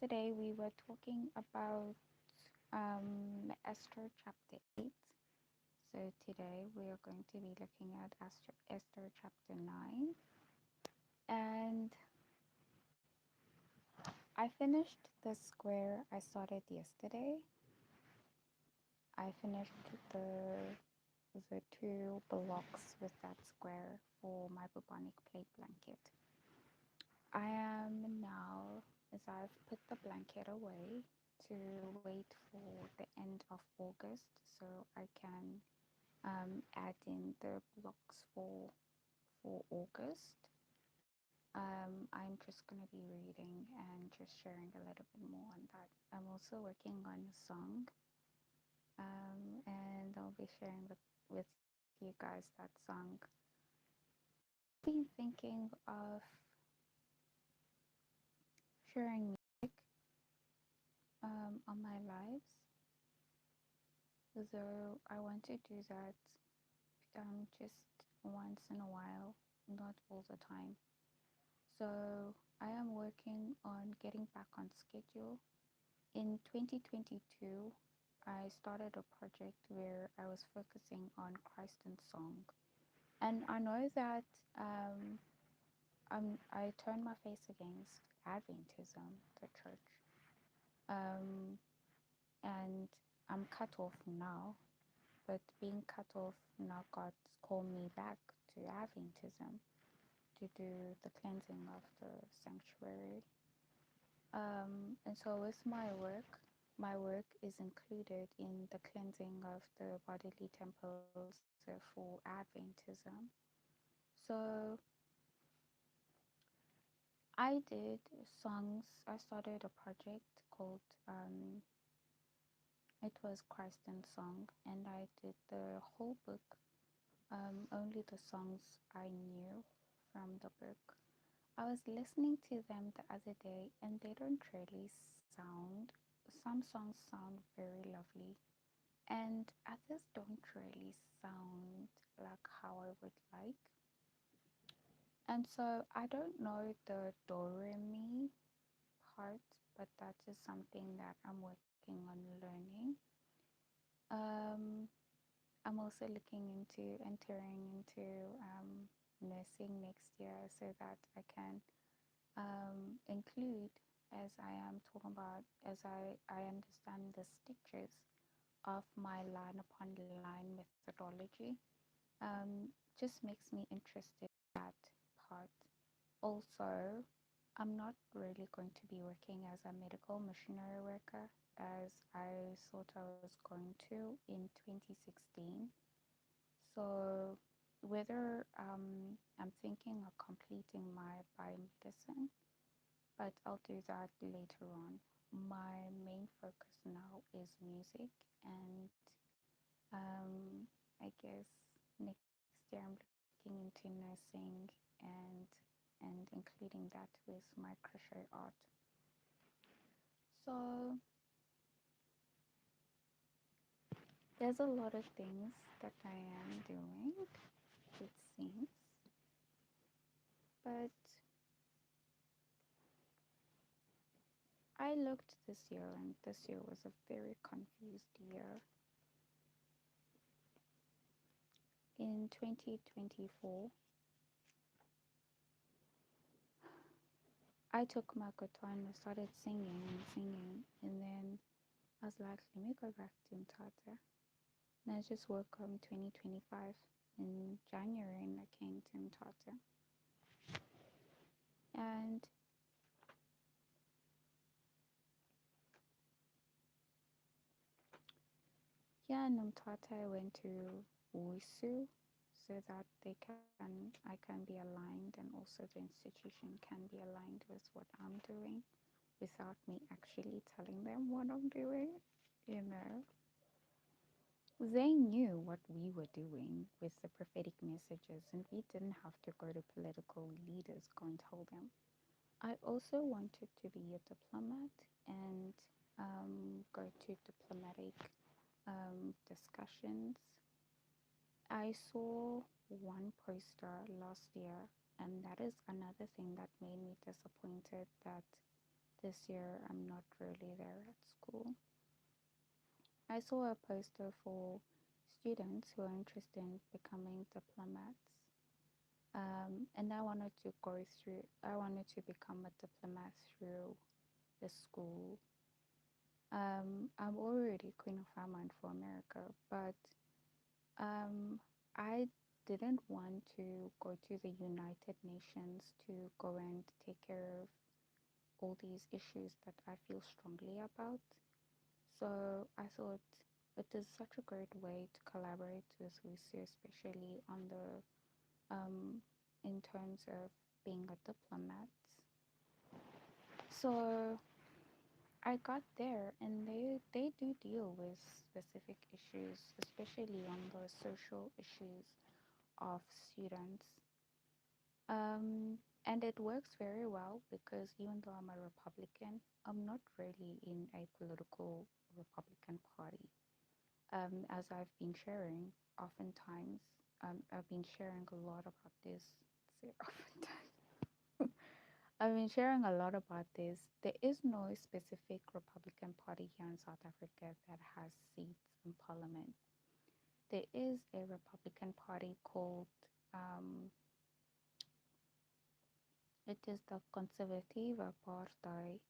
Yesterday we were talking about Esther chapter 8. So today we are going to be looking at Esther chapter 9. And I finished the square I started yesterday. I finished the two blocks with that square for my bubonic plague blanket. I am now, as I've put the blanket away, to wait for the end of August so I can add in the blocks for August. I'm just going to be reading and just sharing a little bit more on that. I'm also working on a song, and I'll be sharing with you guys that song. I've been thinking of sharing music on my lives, though I want to do that just once in a while, not all the time. So I am working on getting back on schedule. In 2022, I started a project where I was focusing on Christ and song. And I know that I turned my face against Adventism, the church, um, and I'm cut off now. But being cut off now, God's called me back to Adventism to do the cleansing of the sanctuary. And so with my work is included in the cleansing of the bodily temples for Adventism. So I did songs. I started a project called it was Christ and Song, and I did the whole book, only the songs I knew from the book. I was listening to them the other day, and they don't really sound, some songs sound very lovely, and others don't really sound like how I would like. And so I don't know the do re mi part, but that is something that I'm working on learning. Um, I'm also looking into entering into nursing next year so that I can include, as I am talking about, as I understand the stitches of my line upon line methodology, just makes me interested in that part. Also, I'm not really going to be working as a medical missionary worker as I thought I was going to in 2016. So whether I'm thinking of completing my biomedicine, but I'll do that later on. My main focus now is music, and I guess next year I'm looking into nursing and including that with my crochet art. So there's a lot of things that I am doing, it seems, but I looked this year, and this year was a very confused year. In 2024, I took my guitar and I started singing and singing, and then I was like, let me go back to Mtata. And I just woke up in 2025 in January and I came to Mtata. And yeah, in Mtata I went to Wisu so that I can be aligned, and also the institution can be aligned with what I'm doing without me actually telling them what I'm doing, you know. They knew what we were doing with the prophetic messages, and we didn't have to go to political leaders go and tell them. I also wanted to be a diplomat and go to diplomatic discussions. I saw one poster last year, and that is another thing that made me disappointed, that This year, I'm not really there at school. I saw a poster for students who are interested in becoming diplomats. And I wanted to become a diplomat through the school. I'm already Queen of Haman for America, but um, I didn't want to go to the United Nations to go and take care of all these issues that I feel strongly about. So I thought it is such a great way to collaborate with Lucy, especially on the in terms of being a diplomat. So I got there, and they do deal with specific issues, especially on the social issues of students. And it works very well because even though I'm a Republican, I'm not really in a political Republican party. As I've been sharing, oftentimes, I've been sharing a lot about this. Say oftentimes. I've been sharing a lot about this. There is no specific Republican Party here in South Africa that has seats in Parliament. There is a Republican Party called, um, it is the Conservative Party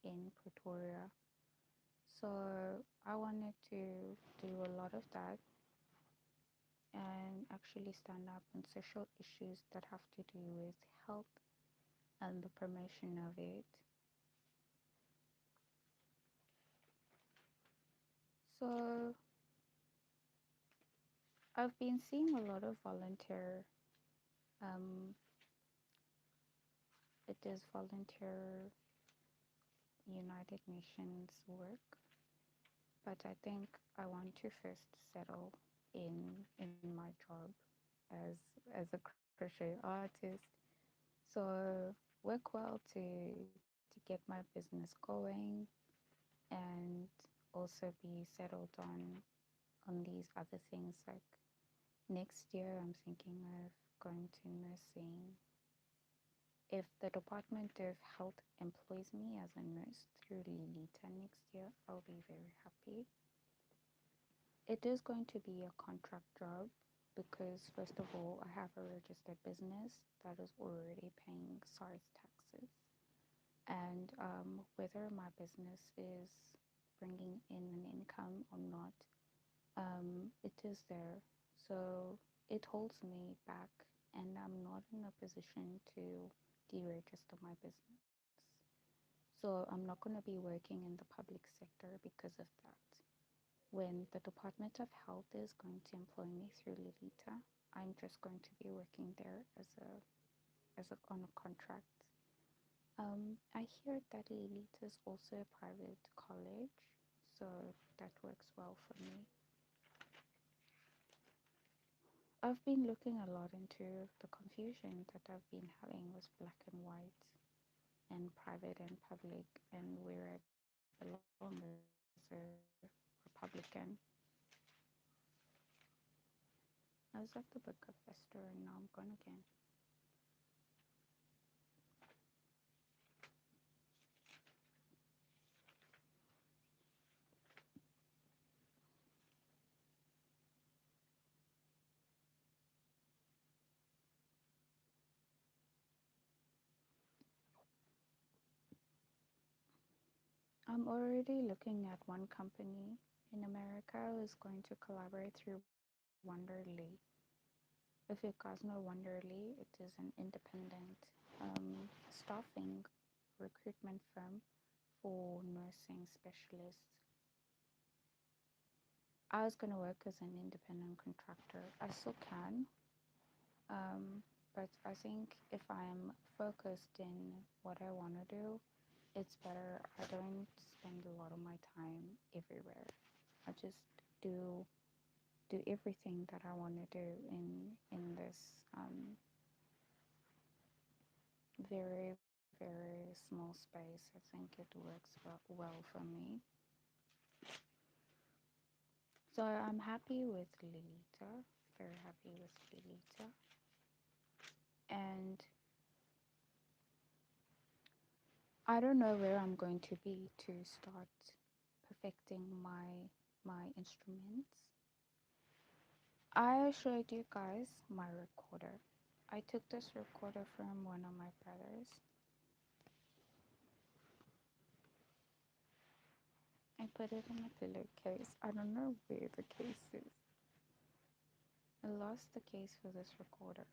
in Pretoria. So I wanted to do a lot of that and actually stand up on social issues that have to do with health and the promotion of it. So I've been seeing a lot of um, it is volunteer United Nations work, but I think I want to first settle in my job as as a crochet artist. So work well to get my business going and also be settled on these other things. Like next year I'm thinking of going to nursing. If the Department of Health employs me as a nurse through Lilita next year, I'll be very happy. It is going to be a contract job because, first of all, I have a registered business that is already paying SARS taxes. And whether my business is bringing in an income or not, it is there. So it holds me back, and I'm not in a position to deregister my business. So I'm not going to be working in the public sector because of that. When the Department of Health is going to employ me through Lilita, I'm just going to be working there as a on a contract. I hear that Lilita is also a private college, so that works well for me. I've been looking a lot into the confusion that I've been having with black and white and private and public and where I belong as a Republican. I was at the Book of Esther and now I'm gone again. I'm already looking at one company in America who's going to collaborate through Wonderly. If you guys know Wonderly, it is an independent staffing recruitment firm for nursing specialists. I was going to work as an independent contractor. I still can, but I think if I'm focused in what I want to do, it's better I don't spend a lot of my time everywhere. I just do do everything that I want to do in this very very small space. I think it works well for me. So I'm happy with Lilita, very happy with Lilita, and I don't know where I'm going to be to start perfecting my instruments. I showed you guys my recorder. I took this recorder from one of my brothers. I put it in a pillowcase. I don't know where the case is. I lost the case for this recorder.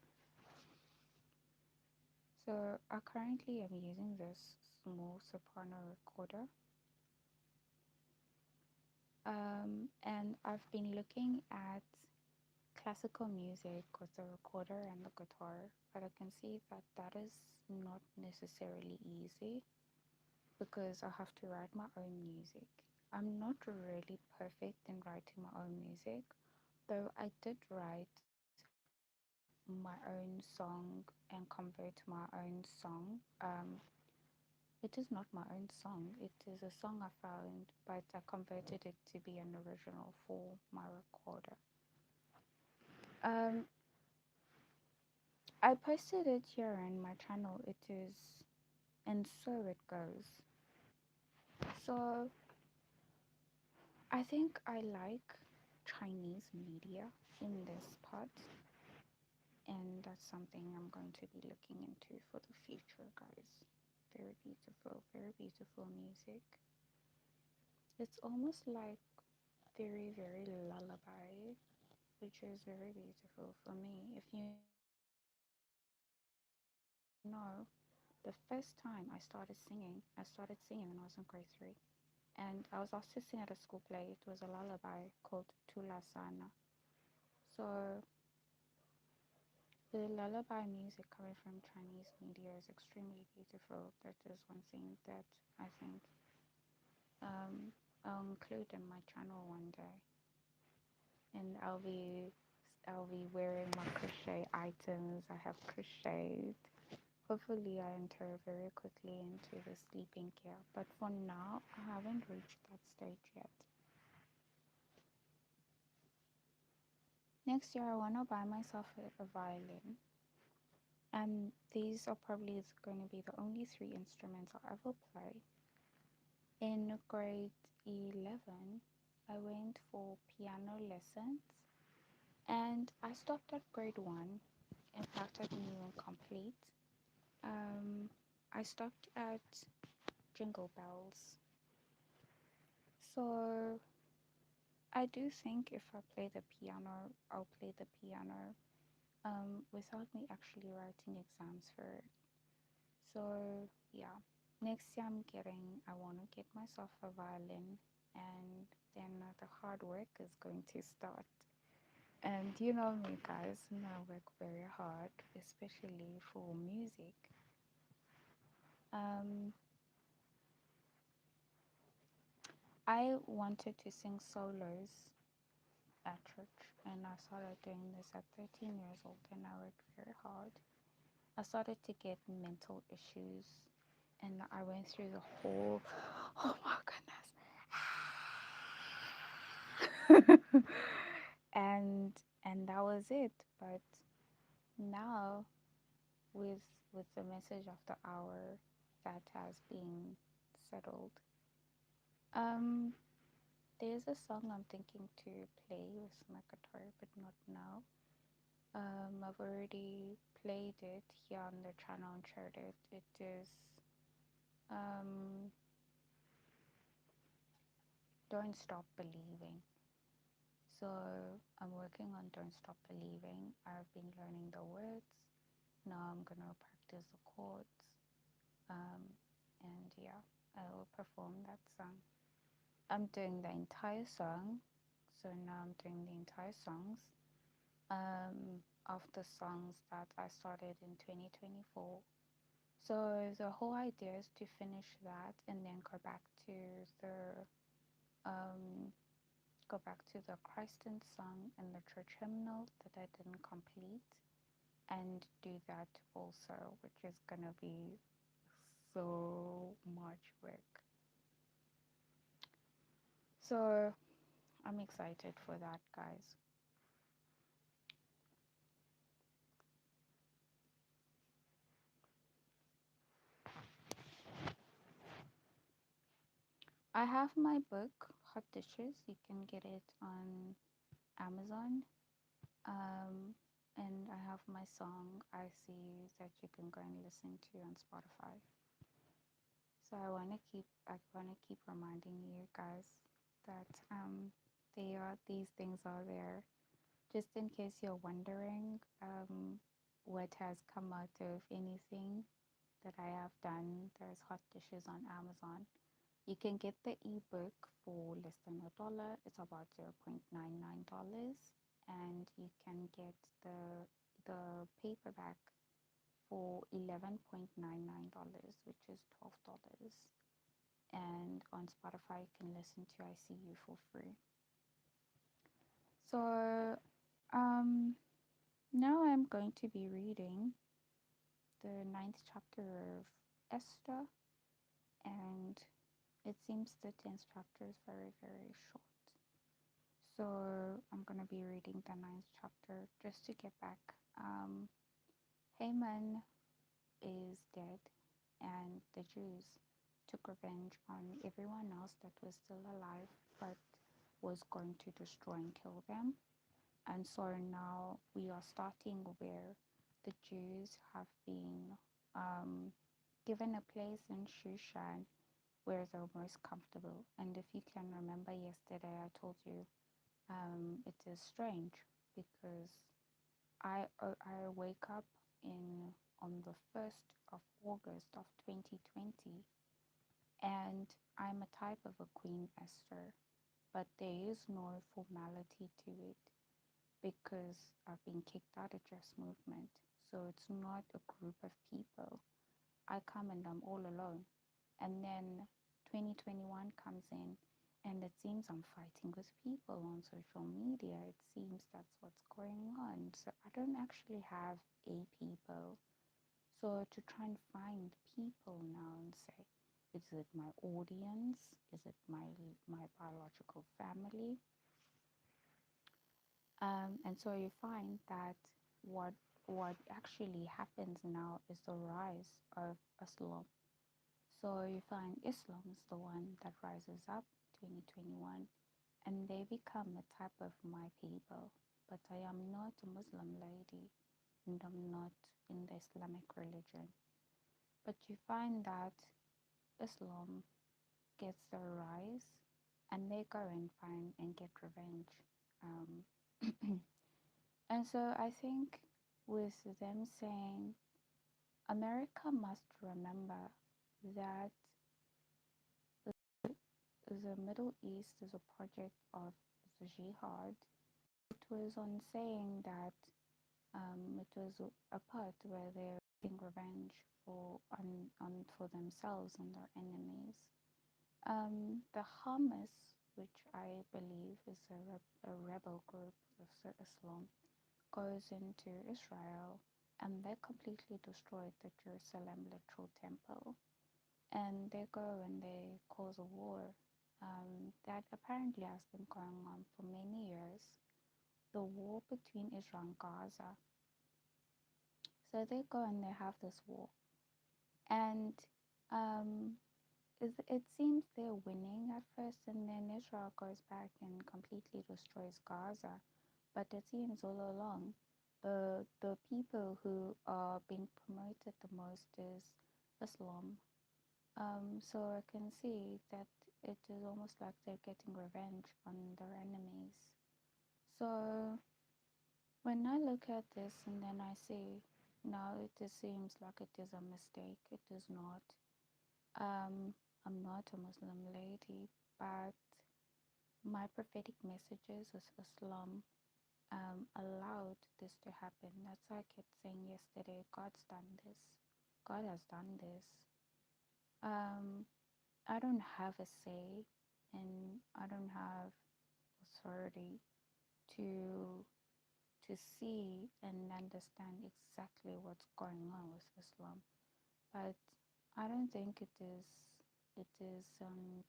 So I currently am using this small soprano recorder. And I've been looking at classical music with the recorder and the guitar, but I can see that that is not necessarily easy because I have to write my own music. I'm not really perfect in writing my own music, though I did write my own song and convert my own song. It is not my own song, it is a song I found, but I converted it to be an original for my recorder. Um, I posted it here in my channel. It is, and so it goes. So I think I like Chinese media in this part, and that's something I'm going to be looking into for the future, guys. Very beautiful music. It's almost like very lullaby, which is very beautiful for me. If you know, the first time I started singing, I started singing when I was in grade 3. And I was asked to sing at a school play. It was a lullaby called Tula Sana. So the lullaby music coming from Chinese media is extremely beautiful. That is one thing that I think I'll include in my channel one day. And I'll be wearing my crochet items. I have crocheted. Hopefully I enter very quickly into the sleeping gear. But for now, I haven't reached that stage yet. Next year, I want to buy myself a violin. And these are probably going to be the only three instruments I'll ever play. In grade 11, I went for piano lessons and I stopped at grade 1. In fact, I didn't even complete. Um, I stopped at Jingle Bells. So I do think if I play the piano, I'll play the piano without me actually writing exams for it. So yeah, next year I want to get myself a violin, and then the hard work is going to start. And you know me, guys, I work very hard, especially for music. Um, I wanted to sing solos at church, and I started doing this at 13 years old, and I worked very hard. I started to get mental issues, and I went through the whole, oh my goodness, and that was it. But now, with the message of the hour that has been settled, um, there's a song I'm thinking to play with my guitar, but not now. I've already played it here on the channel and shared it. It is um, Don't Stop Believing. So I'm working on Don't Stop Believing. I've been learning the words. Now I'm gonna practice the chords. Um, and yeah, I will perform that song. I'm doing the entire song. So now I'm doing the entire songs. Of the songs that I started in 2024. So the whole idea is to finish that and then the um, go back to the Christian song and the church hymnal that I didn't complete, and do that also, which is gonna be so much work. So I'm excited for that, guys. I have my book, Hot Dishes. You can get it on Amazon. Um, and I have my song, I See You, that you can go and listen to on Spotify. So I wanna keep reminding you guys that these things are there. Just in case you're wondering what has come out of anything that I have done, there's Hot Dishes on Amazon. You can get the ebook for less than $1. It's about $0.99, and you can get the paperback for $11.99, which is $12. And on Spotify, you can listen to I See You for free. So now I'm going to be reading the ninth chapter of Esther, and it seems the 10th chapter is very, very short. So I'm going to be reading the ninth chapter just to get back. Haman is dead, and the Jews took revenge on everyone else that was still alive but was going to destroy and kill them. And so now we are starting where the Jews have been given a place in Shushan where they're most comfortable. And if you can remember yesterday, I told you it is strange because I wake up in on the 1st of August of 2020, and I'm a type of a Queen Esther, but there is no formality to it because I've been kicked out of Just Movement. So it's not a group of people. I come and I'm all alone. And then 2021 comes in, and it seems I'm fighting with people on social media. It seems that's what's going on. So I don't actually have a people. So to try and find people now and say, is it my audience? Is it my biological family? And so you find that what what actually happens now is the rise of Islam. So you find Islam is the one that rises up 2021, and they become a type of my people. But I am not a Muslim lady, and I'm not in the Islamic religion. But you find that Islam gets the rise, and they go and find and get revenge. Um, and so I think with them saying America must remember that the Middle East is a project of the jihad. It was on saying that it was a part where they're taking revenge for themselves and their enemies. The Hamas, which I believe is a rebel group of Islam, goes into Israel, and they completely destroyed the Jerusalem literal temple. And they go and they cause a war that apparently has been going on for many years, the war between Israel and Gaza. So they go and they have this war, and um, it seems they're winning at first, and then Israel goes back and completely destroys Gaza. But it seems all along the people who are being promoted the most is Islam. So I can see that it is almost like they're getting revenge on their enemies. So when I look at this and then I see, no, it just seems like it is a mistake. It is not. I'm not a Muslim lady, but my prophetic messages as Islam allowed this to happen. That's why I kept saying yesterday, God's done this. God has done this. Um, I don't have a say, and I don't have authority to see and understand exactly what's going on with Islam. But I don't think it is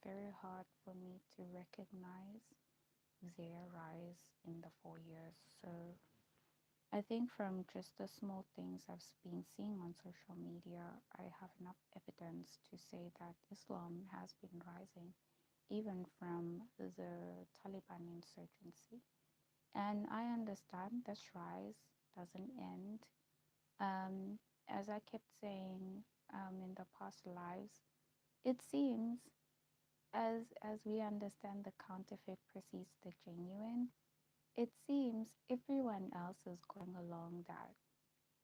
very hard for me to recognize their rise in the 4 years. So I think from just the small things I've been seeing on social media, I have enough evidence to say that Islam has been rising. even from the Taliban insurgency. And I understand this rise doesn't end. Um, as I kept saying in the past lives, it seems as we understand the counterfeit precedes the genuine, it seems everyone else is going along that.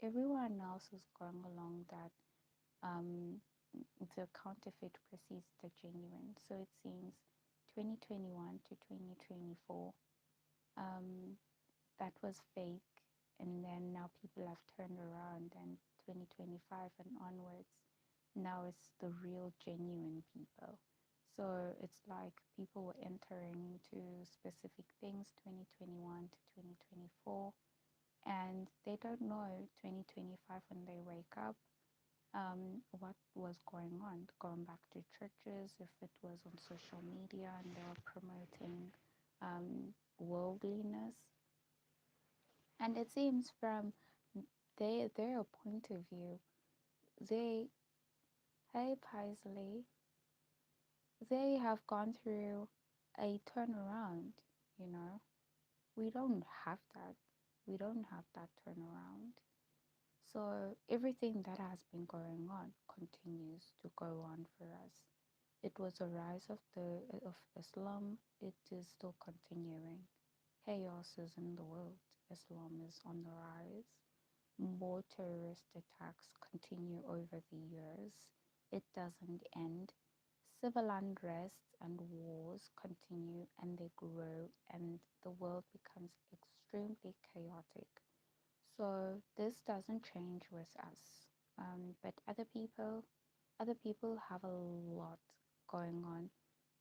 Everyone else is going along that um, the counterfeit precedes the genuine. So it seems 2021 to 2024, um, that was fake. And then now people have turned around, and 2025 and onwards, now it's the real, genuine people. So it's like people were entering into specific things 2021 to 2024, and they don't know 2025 when they wake up what was going on, going back to churches, if it was on social media and they were promoting worldliness. And it seems from their point of view, they, hey Paisley, they have gone through a turnaround, you know. We don't have that. We don't have that turnaround. So everything that has been going on continues to go on for us. It was a rise of Islam. It is still continuing. Chaos is in the world. Islam is on the rise. More terrorist attacks continue over the years. It doesn't end. Civil unrests and wars continue, and they grow, and the world becomes extremely chaotic. So this doesn't change with us, but other people have a lot going on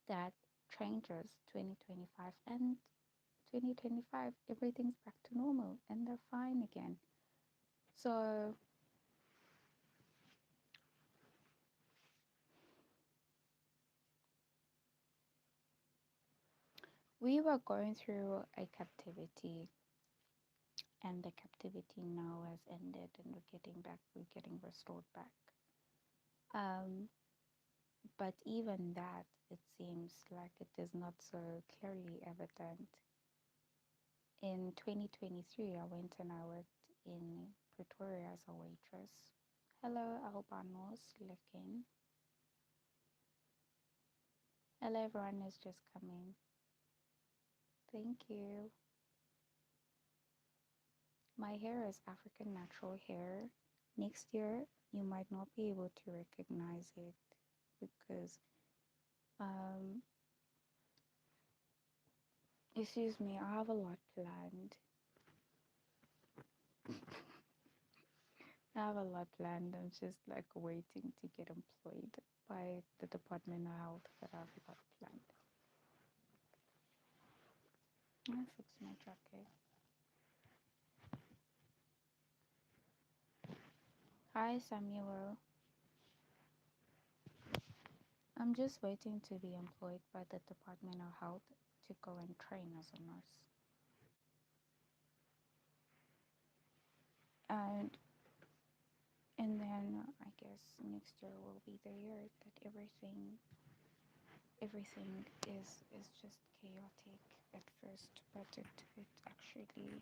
that changes 2025, and 2025 everything's back to normal and they're fine again. So we were going through a captivity, and the captivity now has ended, and we're getting restored back. Um, but even that, it seems like it is not so clearly evident. In 2023, I went and I worked in Pretoria as a waitress. Hello, Albanos looking. Hello, everyone is just coming. Thank you. My hair is African natural hair. Next year, you might not be able to recognize it because, um, excuse me, I have a lot planned. I have a lot planned. I'm just like waiting to get employed by the Department of Health, but I have a lot planned. I fixed my jacket. Hi, Samuel. I'm just waiting to be employed by the Department of Health to go and train as a nurse. And then I guess next year will be the year that everything is just chaotic at first, but it actually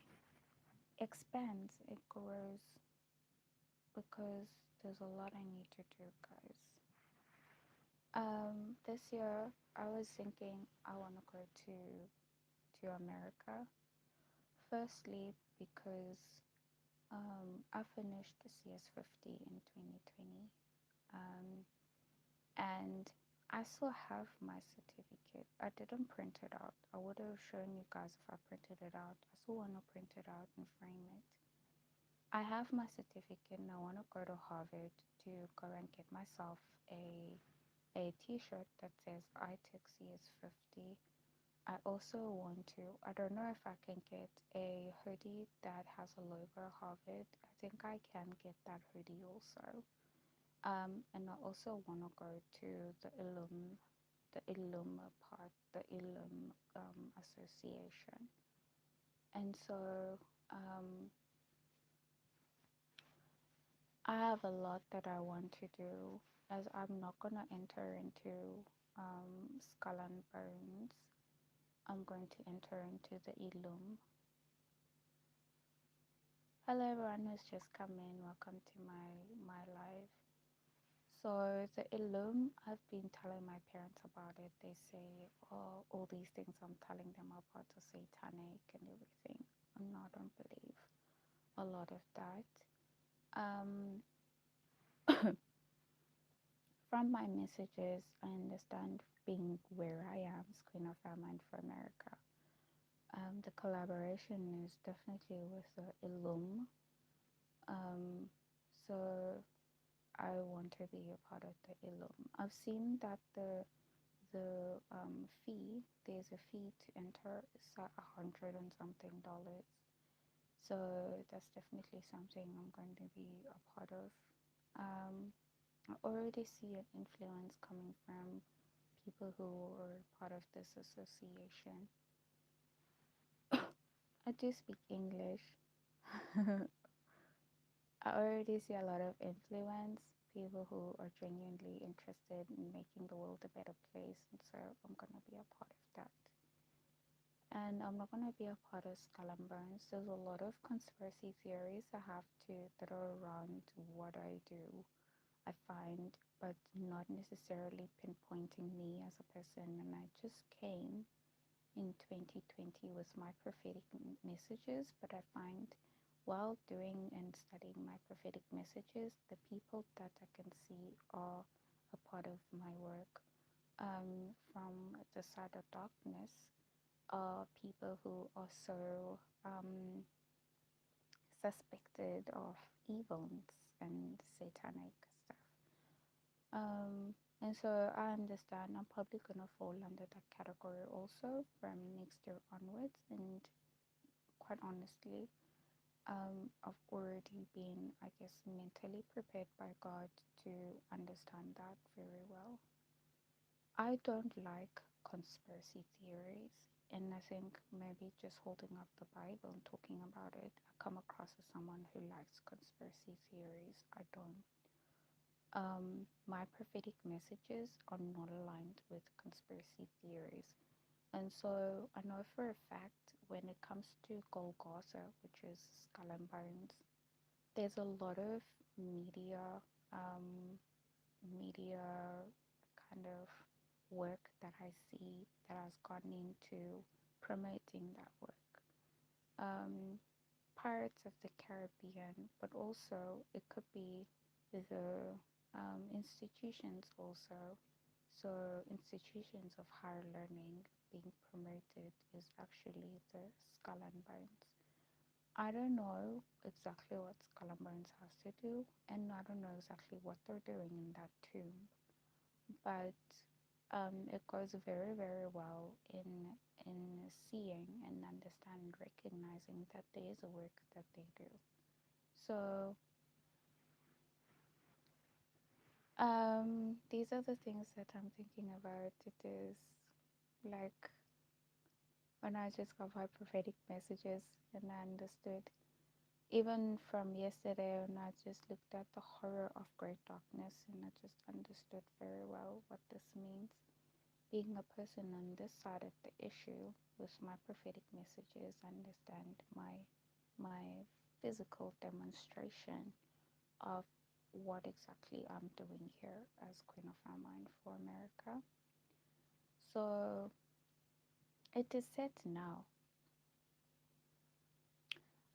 expands, it grows, because there's a lot I need to do, guys. This year I was thinking I want to go to America. Firstly, because I finished the CS50 in 2020, and I still have my certificate. I didn't print it out. I would have shown you guys if I printed it out. I still want to print it out and frame it. I have my certificate and I want to go to Harvard to go and get myself a t-shirt that says I took CS50. I also want to, I don't know if I can get a hoodie that has a logo Harvard. I think I can get that hoodie also. And I also want to go to the Ilum part, the Ilum association. And so I have a lot that I want to do, as I'm not going to enter into Skull and Bones, I'm going to enter into the Illum. Hello everyone who's just come in, welcome to my live. So the Illum, I've been telling my parents about it. They say, oh, all these things I'm telling them about are satanic and everything. And I don't believe a lot of that. Um, from my messages, I understand being where I am, as Queen of Haman for America. The collaboration is definitely with the Illum. Um, so I want to be a part of the Illum. I've seen that the fee, there's a fee to enter. It's at $100 and something. So that's definitely something I'm going to be a part of. I already see an influence coming from people who are part of this association. I do speak English. I already see a lot of influence, people who are genuinely interested in making the world a better place, and so I'm gonna be a part of that. And I'm not gonna be a part of Skull and Bones. There's a lot of conspiracy theories that are around what I do, I find, but not necessarily pinpointing me as a person. And I just came in 2020 with my prophetic messages, but I find while doing and studying my prophetic messages, the people that I can see are a part of my work. From the side of darkness are people who are so suspected of evils and satanic stuff. And so I understand I'm probably gonna fall under that category also from next year onwards. And quite honestly, I've already been, I guess, mentally prepared by God to understand that very well. I don't like conspiracy theories, and I think maybe just holding up the Bible and talking about it, I come across as someone who likes conspiracy theories. I don't. My prophetic messages are not aligned with conspiracy theories. And so I know for a fact when it comes to Golgotha, which is Skull and Bones, there's a lot of media, um, media kind of work that I see that has gone into promoting that work. Um, Pirates of the Caribbean, but also it could be the institutions also. So institutions of higher learning being promoted is actually the Skull and Bones. I don't know exactly what Skull and Bones has to do, and I don't know exactly what they're doing in that tomb, but it goes very, very well in seeing and understanding, recognizing that there is a work that they do. So these are the things that I'm thinking about. It is like when I just got my prophetic messages and I understood, even from yesterday when I just looked at the horror of great darkness and I just understood very well what this means. Being a person on this side of the issue with my prophetic messages, understand my physical demonstration of what exactly I'm doing here as Queen of Our Mind for America. So it is set now.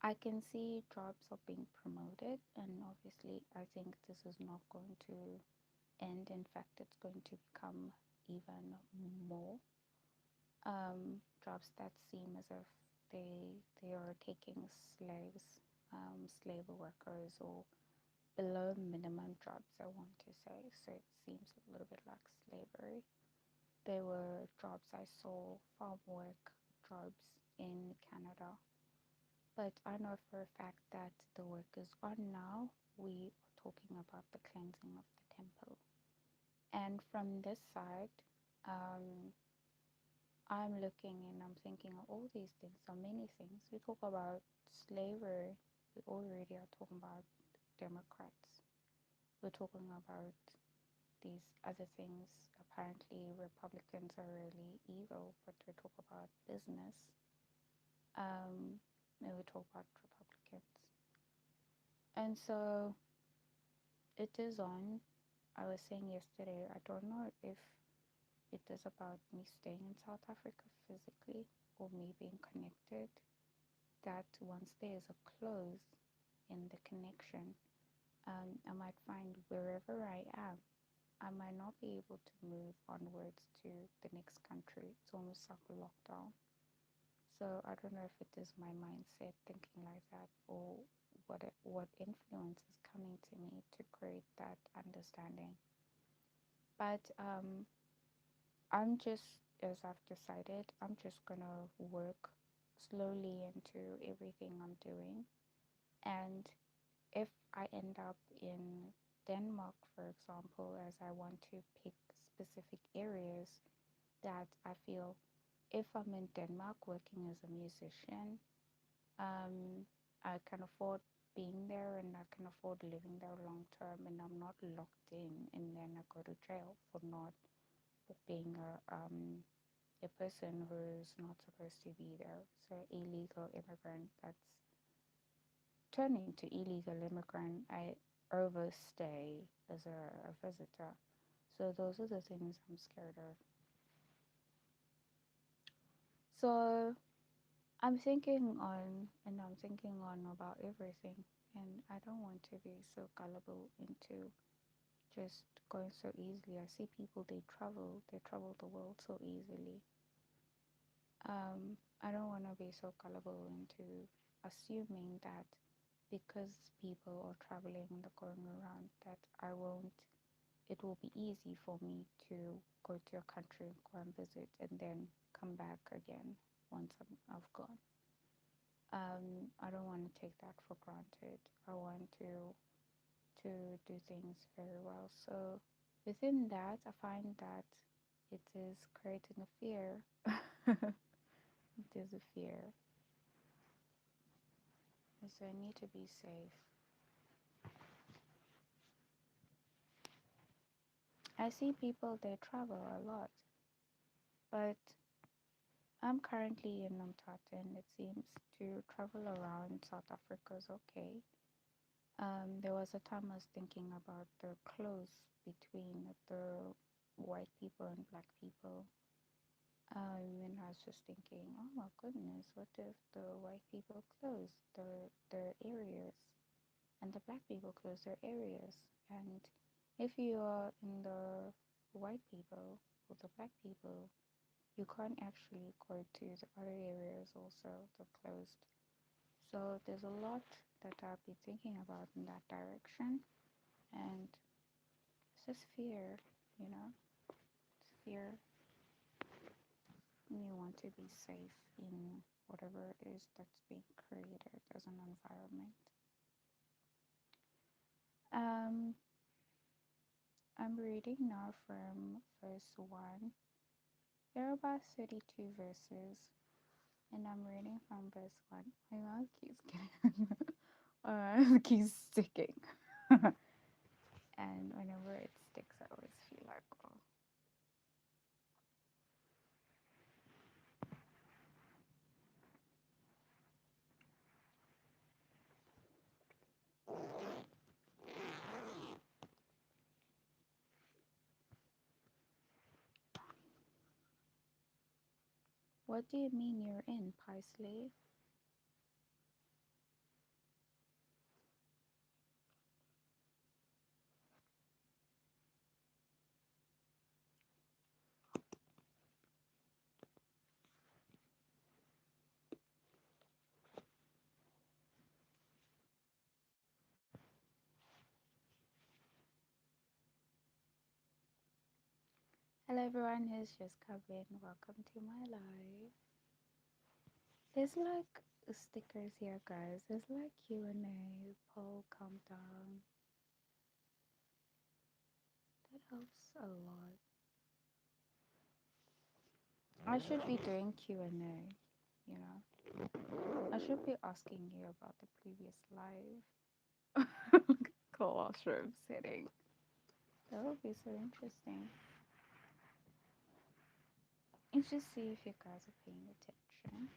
I can see jobs are being promoted, and obviously, I think this is not going to end. In fact, it's going to become even more jobs that seem as if they are taking slaves, slave workers, or below minimum jobs, I want to say. So it seems a little bit like slavery. There were jobs I saw, farm work jobs in Canada. But I know for a fact that the work is on now. We are talking about the cleansing of the temple. And from this side, I'm looking and I'm thinking of all these things, so many things. We talk about slavery, we already are talking about Democrats. We're talking about these other things. Apparently, Republicans are really evil, but we talk about business. And we talk about Republicans. And so it is on. I was saying yesterday, I don't know if it is about me staying in South Africa physically or me being connected, that once there is a close in the connection, I might find wherever I am, I might not be able to move onwards to the next country. It's almost like a lockdown. So I don't know if it is my mindset thinking like that, or what influence is coming to me to create that understanding. But I'm just, as I've decided, I'm just gonna work slowly into everything I'm doing. And if I end up in Denmark, for example, as I want to pick specific areas that I feel, if I'm in Denmark working as a musician, I can afford being there and I can afford living there long term, and I'm not locked in and then I go to jail for not being a person who's not supposed to be there. So illegal immigrant that's turning to illegal immigrant. I overstay as a visitor. So those are the things I'm scared of. So I'm thinking on about everything, and I don't want to be so gullible into just going so easily. I see people, they travel the world so easily. I don't want to be so gullible into assuming that because people are traveling and they're going around, that it will be easy for me to go to a country, go and visit, and then come back again once I've gone. I don't want to take that for granted. I want to do things very well. So within that, I find that it is creating a fear. It is a fear. So I need to be safe. I see people, they travel a lot, but I'm currently in Namtata, it seems to travel around South Africa is okay. There was a time I was thinking about the close between the white people and black people. And I was just thinking, oh my goodness, what if the white people close their areas and the black people close their areas? And if you are in the white people or the black people, you can't actually go to the other areas also, they're closed. So there's a lot that I've been thinking about in that direction, and it's just fear, you know, it's fear. And you want to be safe in whatever it is that's being created as an environment. Um, I'm reading now from verse 1. There are about 32 verses, and I'm reading from verse 1. My mouth keeps getting, keeps sticking. And whenever it sticks, I always feel like, oh. What do you mean you're in, Paisley? Hello everyone who's just come in. Welcome to my live. There's like stickers here, guys. There's like Q&A, poll, countdown. That helps a lot. I should be doing Q&A, you know. I should be asking you about the previous live classroom setting. That would be so interesting. Let's just see if you guys are paying attention.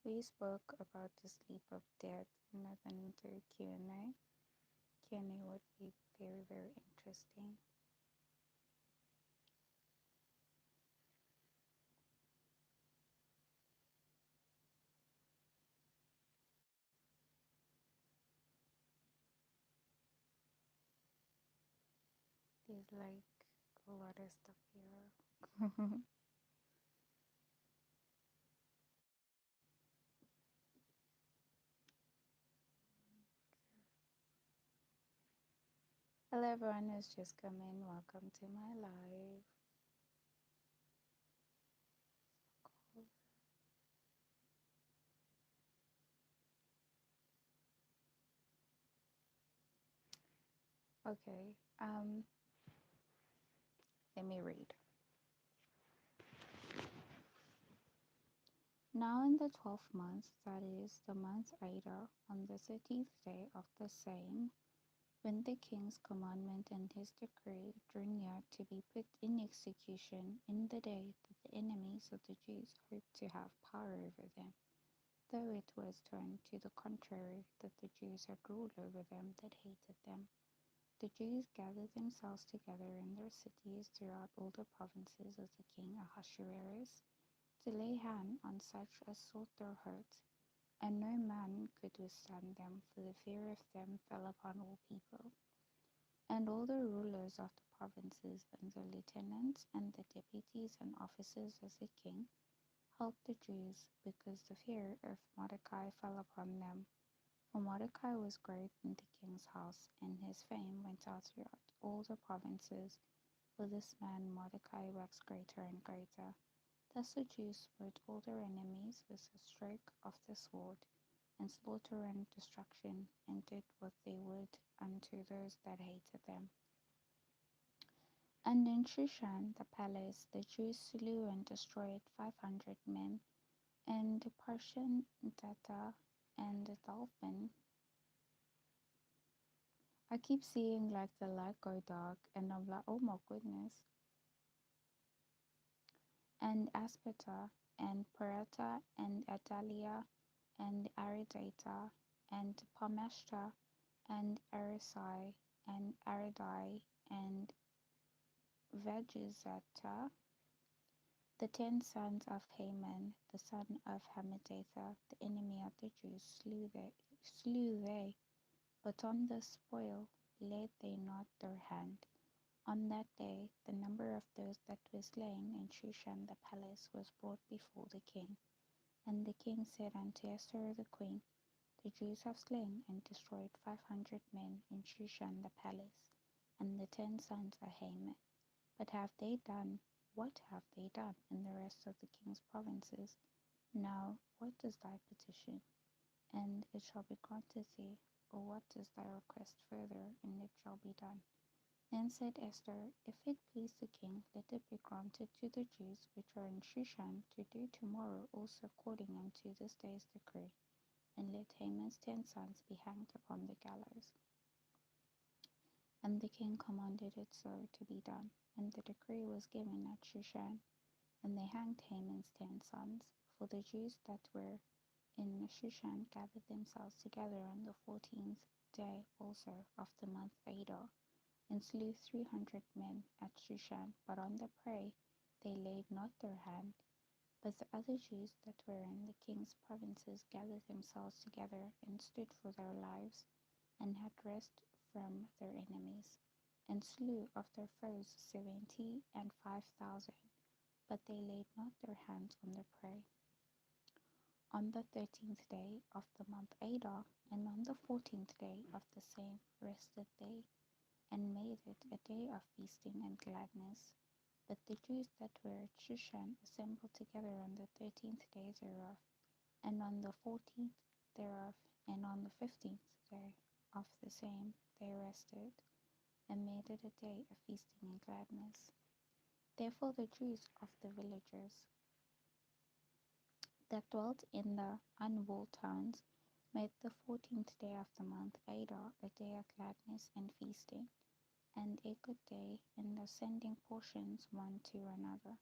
We spoke about the sleep of death, and then through Q&A. Q&A would be very, very interesting. There's like a lot of stuff here. Hello everyone who's just come in. Welcome to my live. Okay, let me read. Now in the 12th month, that is the month Adar, on the 13th day of the same, when the king's commandment and his decree drew near to be put in execution in the day that the enemies of the Jews hoped to have power over them, though it was turned to the contrary, that the Jews had ruled over them that hated them. The Jews gathered themselves together in their cities throughout all the provinces of the king Ahasuerus, to lay hand on such as sought their hurt, and no man could withstand them, for the fear of them fell upon all people. And all the rulers of the provinces, and the lieutenants, and the deputies and officers of the king, helped the Jews, because the fear of Mordecai fell upon them. For Mordecai was great in the king's house, and his fame went out throughout all the provinces. For this man Mordecai waxed greater and greater. Thus the Jews smote all their enemies with a stroke of the sword, and slaughter and destruction, and did what they would unto those that hated them. And in Shushan the palace the Jews slew and destroyed 500 men, and Parshan, Data, and Dalphin. I keep seeing like the light go dark, and I'm like, oh my goodness. And Aspeta, and Parata, and Adalia, and Aridata, and Palmeshta, and Arisai, and Aridai, and Vejizata, the 10 sons of Haman, the son of Hammedatha, the enemy of the Jews, slew they, but on the spoil laid they not their hand. On that day the number of those that were slain in Shushan the palace was brought before the king. And the king said unto Esther the queen, the Jews have slain and destroyed 500 men in Shushan the palace, and the 10 sons of Haman. But what have they done in the rest of the king's provinces? Now what is thy petition? And it shall be granted thee, or what is thy request further, and it shall be done. Then said Esther, if it please the king, let it be granted to the Jews which are in Shushan to do tomorrow also according unto this day's decree, and let Haman's 10 sons be hanged upon the gallows. And the king commanded it so to be done, and the decree was given at Shushan, and they hanged Haman's 10 sons. For the Jews that were in Shushan gathered themselves together on the 14th day also of the month Adar, and slew 300 men at Shushan, but on the prey they laid not their hand. But the other Jews that were in the king's provinces gathered themselves together, and stood for their lives, and had rest from their enemies, and slew of their foes 70 and 5,000, but they laid not their hands on the prey. On the 13th day of the month Adar, and on the 14th day of the same rested they, and made it a day of feasting and gladness. But the Jews that were at Shushan assembled together on the 13th day thereof, and on the 14th thereof, and on the 15th day of the same they rested, and made it a day of feasting and gladness. Therefore the Jews of the villagers that dwelt in the unwalled towns Made the 14th day of the month Adar a day of gladness and feasting, and a good day, and of sending portions one to another.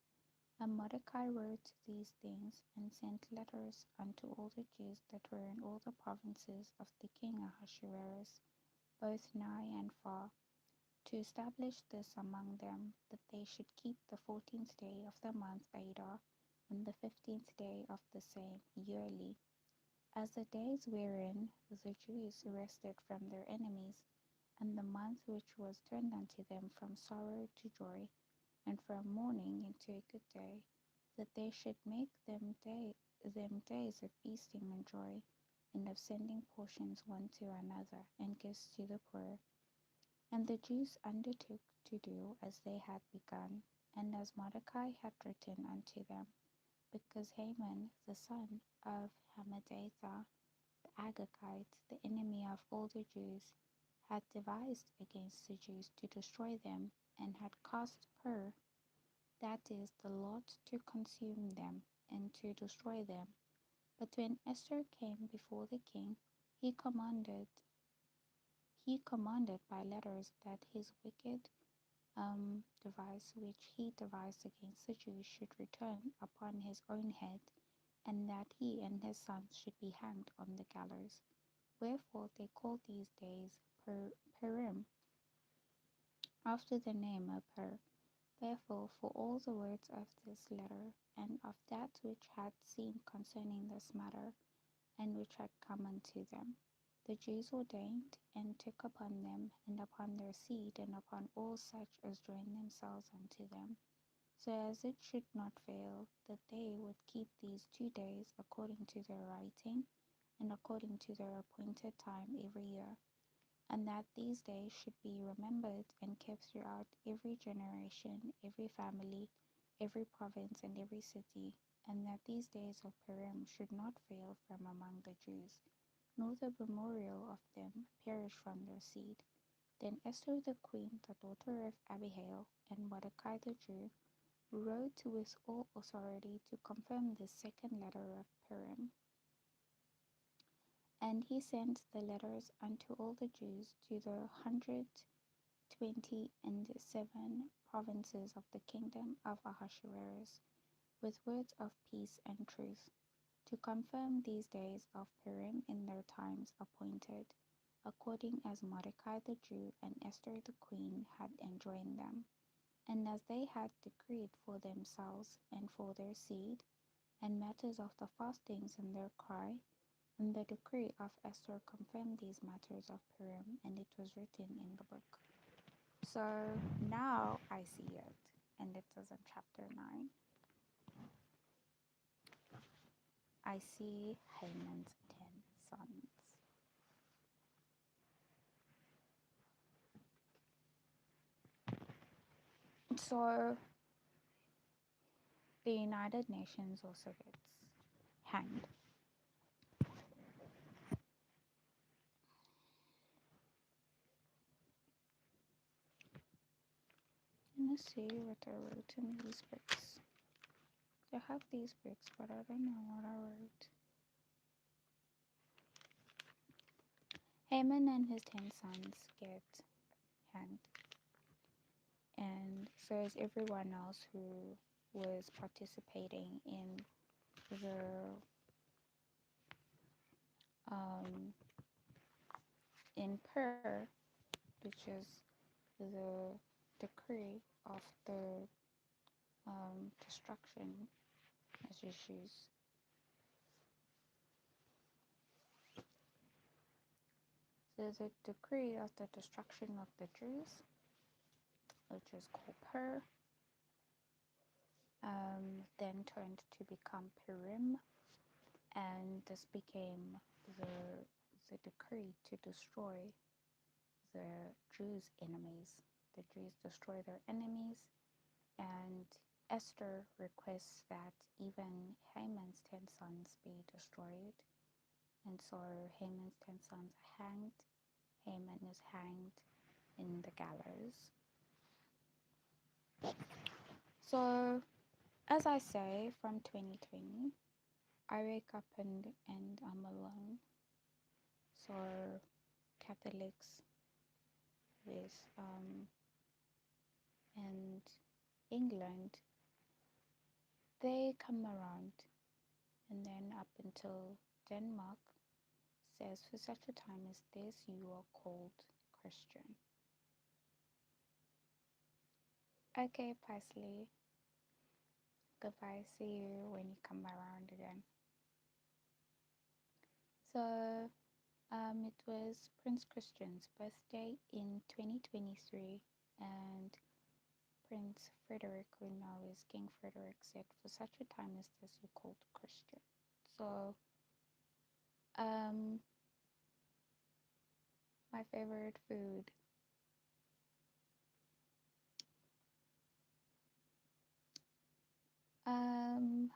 And Mordecai wrote these things, and sent letters unto all the Jews that were in all the provinces of the king Ahasuerus, both nigh and far, to establish this among them, that they should keep the 14th day of the month Adar, and the 15th day of the same, yearly, as the days wherein the Jews rested from their enemies, and the month which was turned unto them from sorrow to joy, and from mourning into a good day, that they should make them days of feasting and joy, and of sending portions one to another, and gifts to the poor. And the Jews undertook to do as they had begun, and as Mordecai had written unto them, because Haman, the son of Hammedatha the Agagite, the enemy of all the Jews, had devised against the Jews to destroy them, and had cast pur, that is, the lot to consume them, and to destroy them. But when Esther came before the king, he commanded he commanded by letters that his wicked device which he devised against the Jews should return upon his own head, and that he and his sons should be hanged on the gallows. Wherefore they called these days Purim, after the name of Pur. Therefore, for all the words of this letter, and of that which had seen concerning this matter, and which had come unto them, the Jews ordained, and took upon them, and upon their seed, and upon all such as joined themselves unto them, so as it should not fail, that they would keep these 2 days according to their writing, and according to their appointed time every year, and that these days should be remembered and kept throughout every generation, every family, every province, and every city, and that these days of Purim should not fail from among the Jews, nor the memorial of them perish from their seed. Then Esther the queen, the daughter of Abihail, and Mordecai the Jew, wrote with all authority to confirm this second letter of Purim. And he sent the letters unto all the Jews to the 127 provinces of the kingdom of Ahasuerus, with words of peace and truth, to confirm these days of Purim in their times appointed, according as Mordecai the Jew and Esther the queen had enjoined them, and as they had decreed for themselves and for their seed, and matters of the fastings and their cry. And the decree of Esther confirmed these matters of Purim, and it was written in the book. So now I see it, and it is in chapter 9. I see Haman's 10 sons. So the United Nations also gets hanged. Let's see what I wrote in these books. I have these books, but I don't know what I wrote. Haman and his 10 sons get hanged, and so is everyone else who was participating in the in Pur, which is the decree of the destruction as issues. So the decree of the destruction of the Jews, which is called Pur, then turned to become Purim, and this became the decree to destroy the Jews' enemies. The Jews destroy their enemies, and Esther requests that even Haman's 10 sons be destroyed. And so Haman's 10 sons are hanged. Haman is hanged in the gallows. So, as I say, from 2020, I wake up and I'm alone. or Catholics with and England, they come around, and then up until Denmark says for such a time as this you are called Christian. Okay, Parsley. Goodbye. See you when you come around again. So it was Prince Christian's birthday in 2023, and Prince Frederick, who now is King Frederick, said, "For such a time as this, you called Christian." So, um, my favorite food. Um,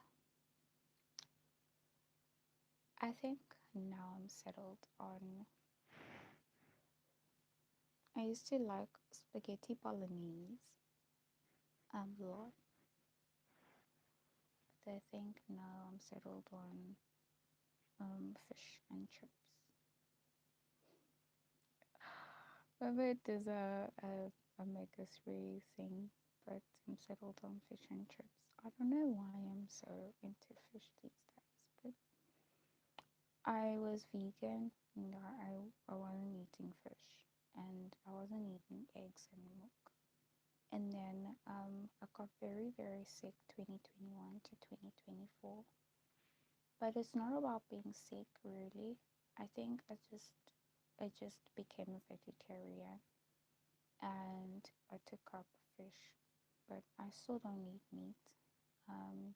I think now I'm settled on. I used to like spaghetti bolognese a lot, but I think now I'm settled on fish and chips. Maybe it is a omega-3 thing, but I'm settled on fish and chips. I don't know why I'm so into fish these days, but I was vegan and I wasn't eating fish and I wasn't eating eggs and milk. And then I got very, very sick 2021 to 2024. But it's not about being sick really. I think I just became a vegetarian and I took up fish, but I still don't eat meat. Um,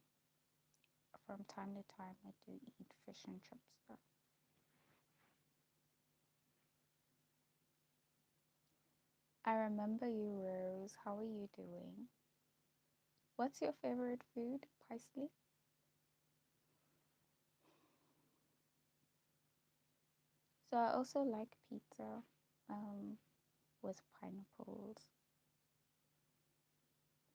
from time to time, I do eat fish and chips though. I remember you, Rose. How are you doing? What's your favorite food, Paisley? So I also like pizza um, with pineapples,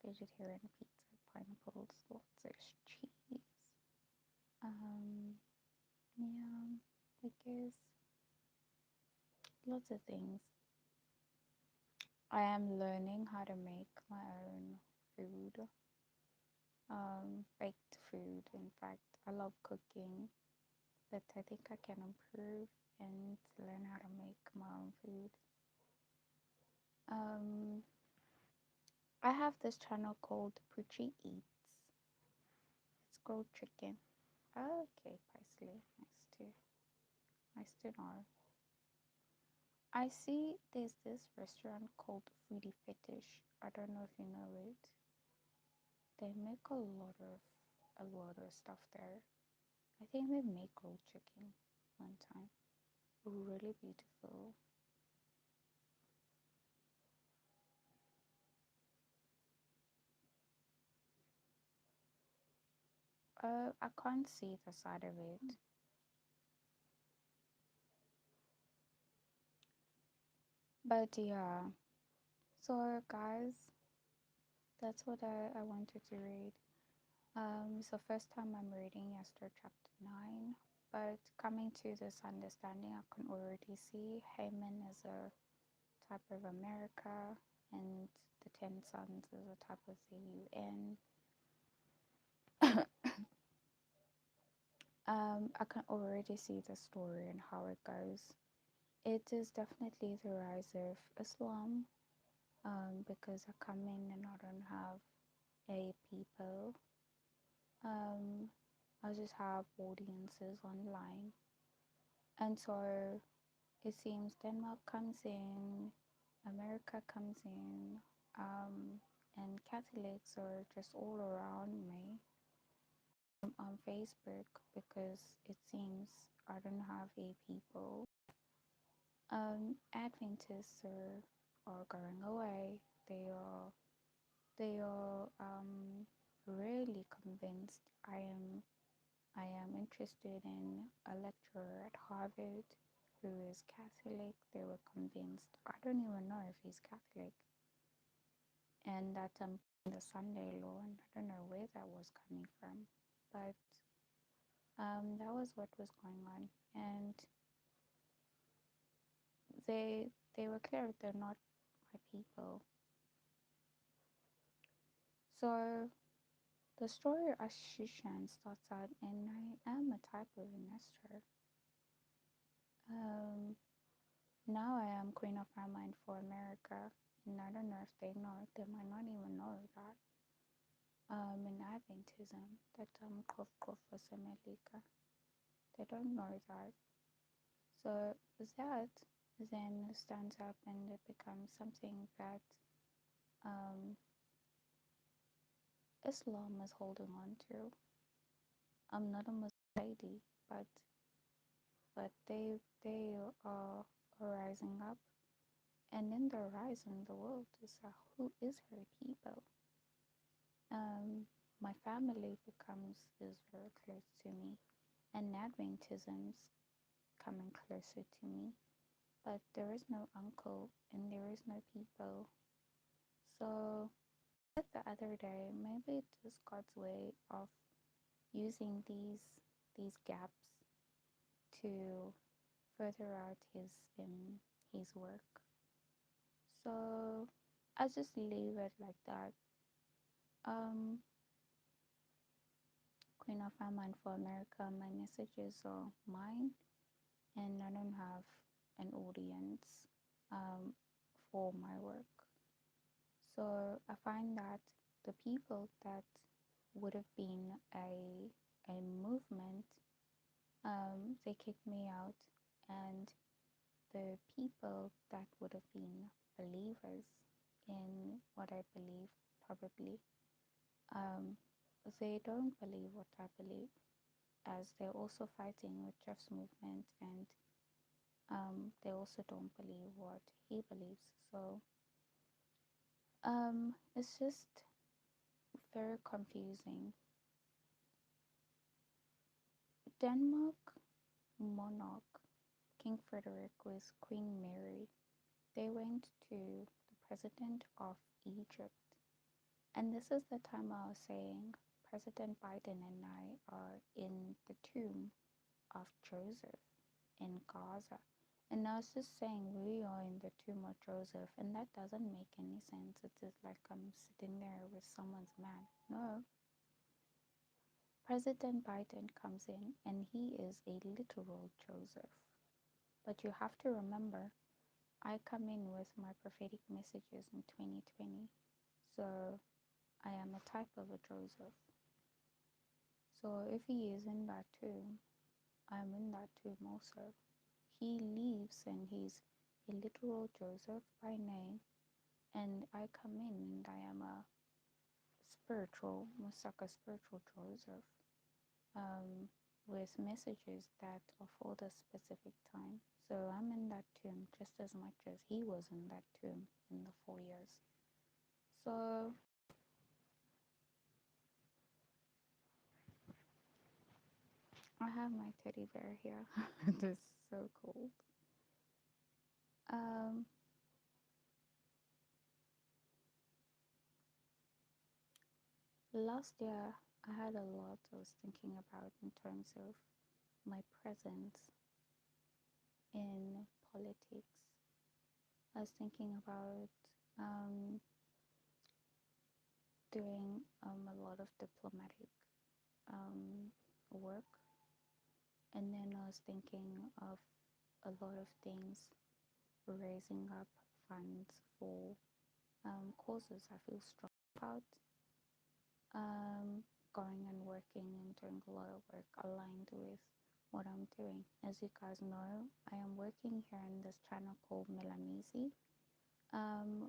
vegetarian pizza, pineapples, lots of cheese. Um, yeah, I guess lots of things. I am learning how to make my own food, baked food. In fact, I love cooking, but I think I can improve and learn how to make my own food. Um, I have this channel called Poochie Eats. It's grilled chicken. Okay, Paisley. Nice to know. I see there's this restaurant called Foodie Fetish. I don't know if you know it. They make a lot of stuff there. I think they make grilled chicken one time. Really beautiful. I can't see the side of it. But yeah. So guys, that's what I wanted to read. So first time I'm reading Esther chapter 9. But coming to this understanding, I can already see Haman is a type of America and the Ten Sons is a type of the UN. I can already see the story and how it goes. It is definitely the rise of Islam, because I come in and I don't have a people. I just have audiences online. And so it seems Denmark comes in, America comes in, and Catholics are just all around me on Facebook because it seems I don't have a people. Adventists are going away. They are really convinced I am interested in a lecturer at Harvard who is Catholic. They were convinced. I don't even know if he's Catholic, and that I'm in the Sunday law, and I don't know where that was coming from, but that was what was going on, and they were clear they're not my people. So the story of Shushan starts out, and I am a type of investor. Um, Now I am Queen of Haman for America, and I don't know if they know. They might not even know that. In Adventism, that Kof was America. They don't know that. So that then stands up and it becomes something that um, Islam is holding on to. I'm not a Muslim lady, but they are rising up, and in the rising, the world is who is her people. Um, my family is very close to me, and Adventism's coming closer to me. But there is no uncle and there is no people. So the other day, maybe it is God's way of using these gaps to further out his work. So I just leave it like that. Um, Queen of Haman for America, my messages are mine, and I don't have an audience um, for my work. So I find that the people that would have been a movement, they kicked me out, and the people that would have been believers in what I believe, probably, um, they don't believe what I believe, as they're also fighting with Jeff's movement, and they also don't believe what he believes. So it's just very confusing. Denmark monarch King Frederick with Queen Mary, they went to the president of Egypt. And this is the time I was saying President Biden and I are in the tomb of Joseph in Gaza. And I was just saying we are in the tomb of Joseph, and that doesn't make any sense. It's just like I'm sitting there with someone's man. No. President Biden comes in and he is a literal Joseph. But you have to remember, I come in with my prophetic messages in 2020. So I am a type of a Joseph. So if he is in that tomb, I'm in that tomb also. He leaves and he's a literal Joseph by name, and I come in and I am a spiritual, almost like a spiritual Joseph, with messages that are for the specific time. So I'm in that tomb just as much as he was in that tomb in the 4 years. So I have my teddy bear here. It is so cold. Um, Last year, I had a lot I was thinking about in terms of my presence in politics. I was thinking about doing a lot of diplomatic work, and then I was thinking of a lot of things, raising up funds for causes I feel strong about, going and working and doing a lot of work aligned with what I'm doing. As you guys know, I am working here in this channel called Melamizi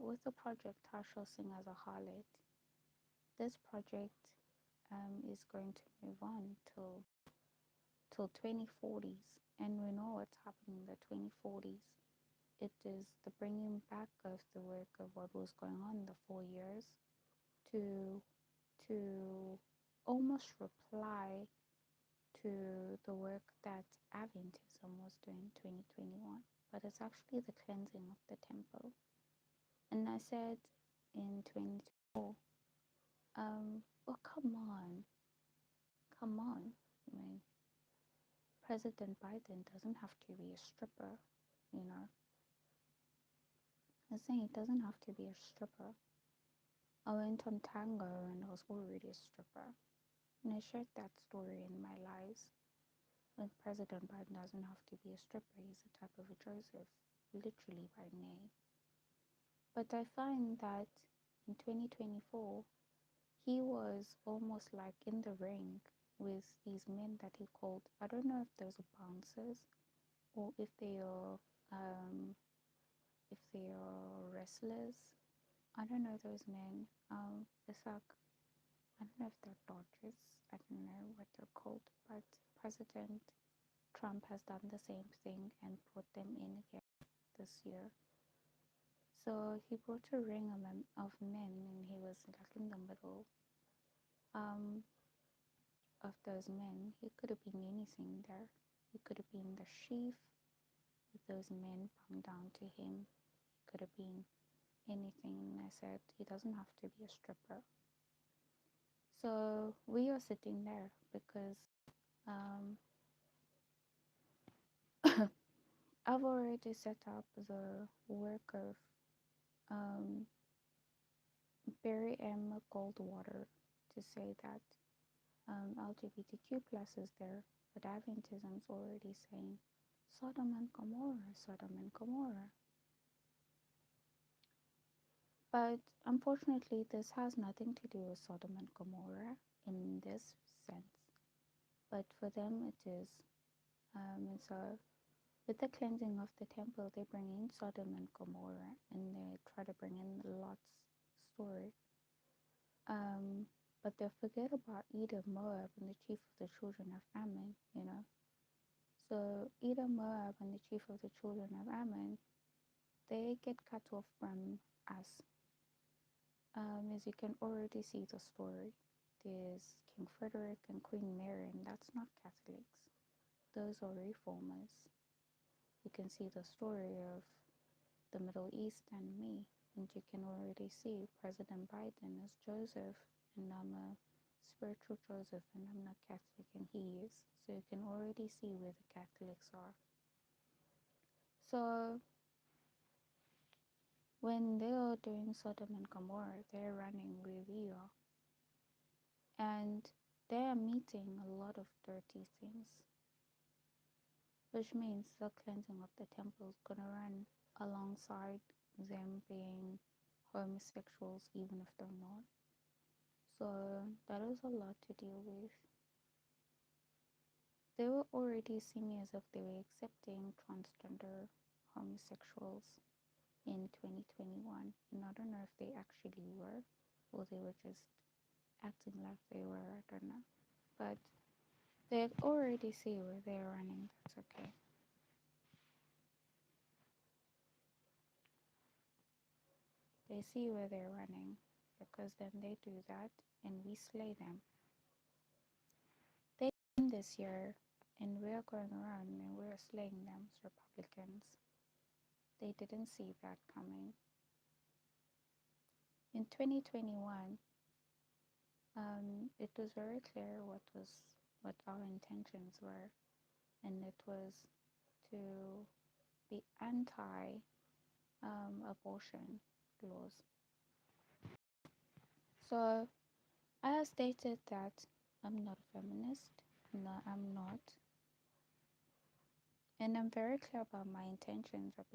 with the project I Shall Sing as a Harlot. This project is going to move on till 2040s, and we know what's happening in the 2040s. It is the bringing back of the work of what was going on in the 4 years to to almost reply to the work that Adventism was doing in 2021, but it's actually the cleansing of the temple. And I said in 2024, well, come on. I mean, President Biden doesn't have to be a stripper, you know. I was saying it doesn't have to be a stripper. I went on Tango and I was already a stripper. And I shared that story in my lives. When President Biden doesn't have to be a stripper, he's a type of a Joseph, literally by name. But I find that in 2024, he was almost like in the ring with these men that he called, I don't know if those are bouncers or um, if they are wrestlers. I don't know those men. It's like I don't know if they're dodgers. I don't know what they're called, but President Trump has done the same thing and brought them in again this year. So he brought a ring of men, and he was like in the middle um, of those men. He could have been anything there. He could have been the chief if those men bowed down to him. He could have been anything. And I said, he doesn't have to be a stripper. So we are sitting there because um, I've already set up the work of um, Barry M. Goldwater to say that LGBTQ plus is there, but Adventism's already saying Sodom and Gomorrah, Sodom and Gomorrah. But unfortunately, this has nothing to do with Sodom and Gomorrah in this sense. But for them, it is. And so, with the cleansing of the temple, they bring in Sodom and Gomorrah, and they try to bring in Lot's story. But they forget about Edom, Moab, and the chief of the children of Ammon, you know. So Edom, Moab, and the chief of the children of Ammon, they get cut off from us. As you can already see the story, there's King Frederick and Queen Mary, and that's not Catholics. Those are reformers. You can see the story of the Middle East and me, and you can already see President Biden as Joseph, and I'm a spiritual Joseph, and I'm not Catholic, and he is. So you can already see where the Catholics are. So when they are doing Sodom and Gomorrah, they're running where we are. And they are meeting a lot of dirty things, which means the cleansing of the temple is going to run alongside them being homosexuals, even if they're not. So that is a lot to deal with. They were already seeing as if they were accepting transgender homosexuals in 2021, and I don't know if they actually were or they were just acting like they were, I don't know. But they already see where they're running, that's okay. They see where they're running because then they do that and we slay them. They came this year and we're going around and we're slaying them as Republicans. They didn't see that coming. In 2021, it was very clear what our intentions were, and it was to be anti abortion laws. So I have stated that I'm not a feminist. No, I'm not, and I'm very clear about my intentions of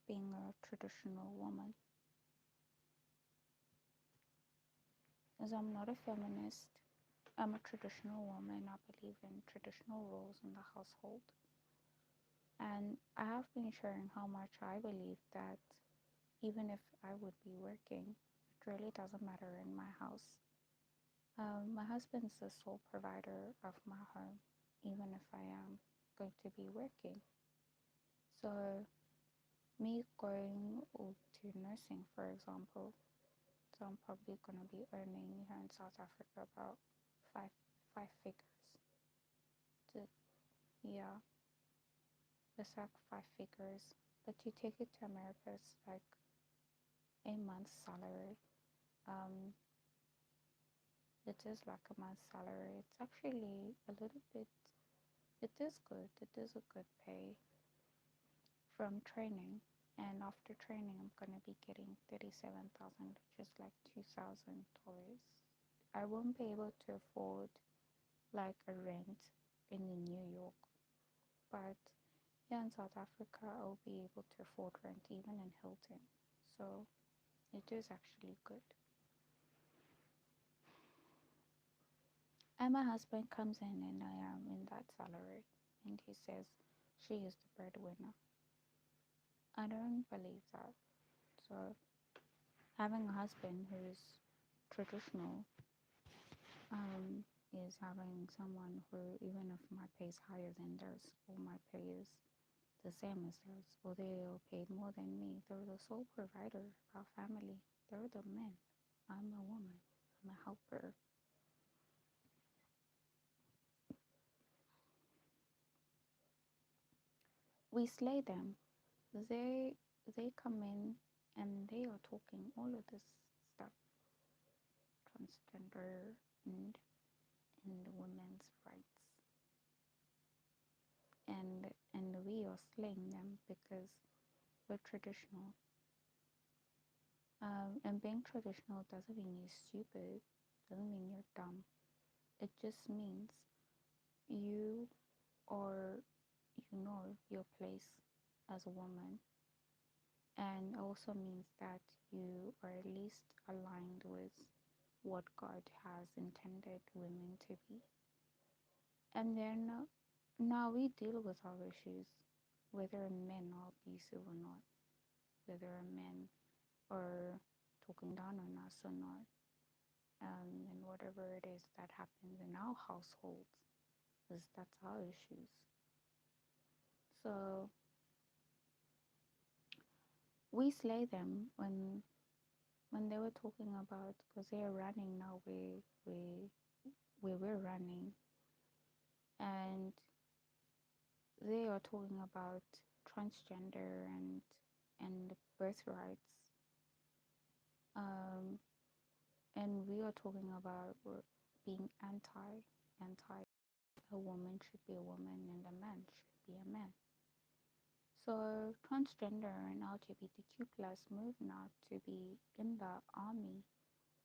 being a traditional woman. As I'm not a feminist, I'm a traditional woman. I believe in traditional roles in the household. And I have been sharing how much I believe that even if I would be working, it really doesn't matter in my house. My husband's the sole provider of my home, even if I am going to be working. So, me going to nursing, for example, so I'm probably going to be earning here in South Africa about five figures. To, yeah, it's like 5 figures. But you take it to America, it's like a month's salary. Um, it is like a month's salary. It's actually a little bit, it is good. It is a good pay from training. and after training I'm gonna be getting 37,000, which is like $2,000. I won't be able to afford like a rent in New York, but here in South Africa I'll be able to afford rent even in Hilton. So it is actually good. And my husband comes in and I am in that salary and he says she is the breadwinner. I don't believe that. So having a husband who is traditional is having someone who, even if my pay is higher than theirs or my pay is the same as theirs or they're paid more than me, they're the sole provider of our family. They're the men. I'm a woman. I'm a helper. We slay them. They they come in and they are talking all of this stuff, transgender and women's rights, and we are slaying them because we're traditional. And being traditional doesn't mean you're stupid, doesn't mean you're dumb. It just means you are, you know your place as a woman, and also means that you are at least aligned with what God has intended women to be. And then now we deal with our issues, whether men are abusive or not, whether men are talking down on us or not, and whatever it is that happens in our households, is that's our issues. So we slay them when they were talking about, because they are running now where we're running, and they are talking about transgender and birthrights, um, and we are talking about being anti a woman should be a woman and a man should be a man. So transgender and LGBTQ plus move now to be in the army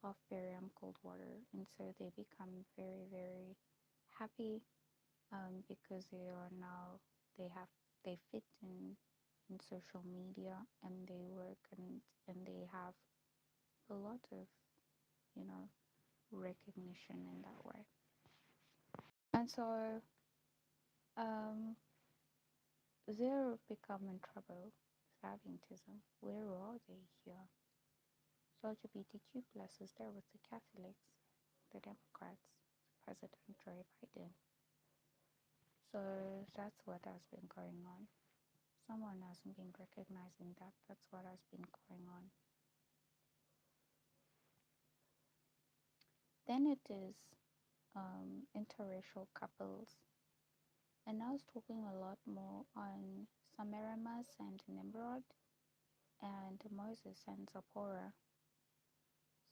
of barium Coldwater, and so they become very very happy, because they are now they fit in social media and they work and they have a lot of, you know recognition in that way. And so um, they're become in trouble with Adventism. Where are they here? So LGBTQ plus is there with the Catholics, the Democrats, President Joe Biden. So that's what has been going on. Someone hasn't been recognizing that. That's what has been going on. Then it is interracial couples. And I was talking a lot more on Samaramas and Nimrod and Moses and Zipporah.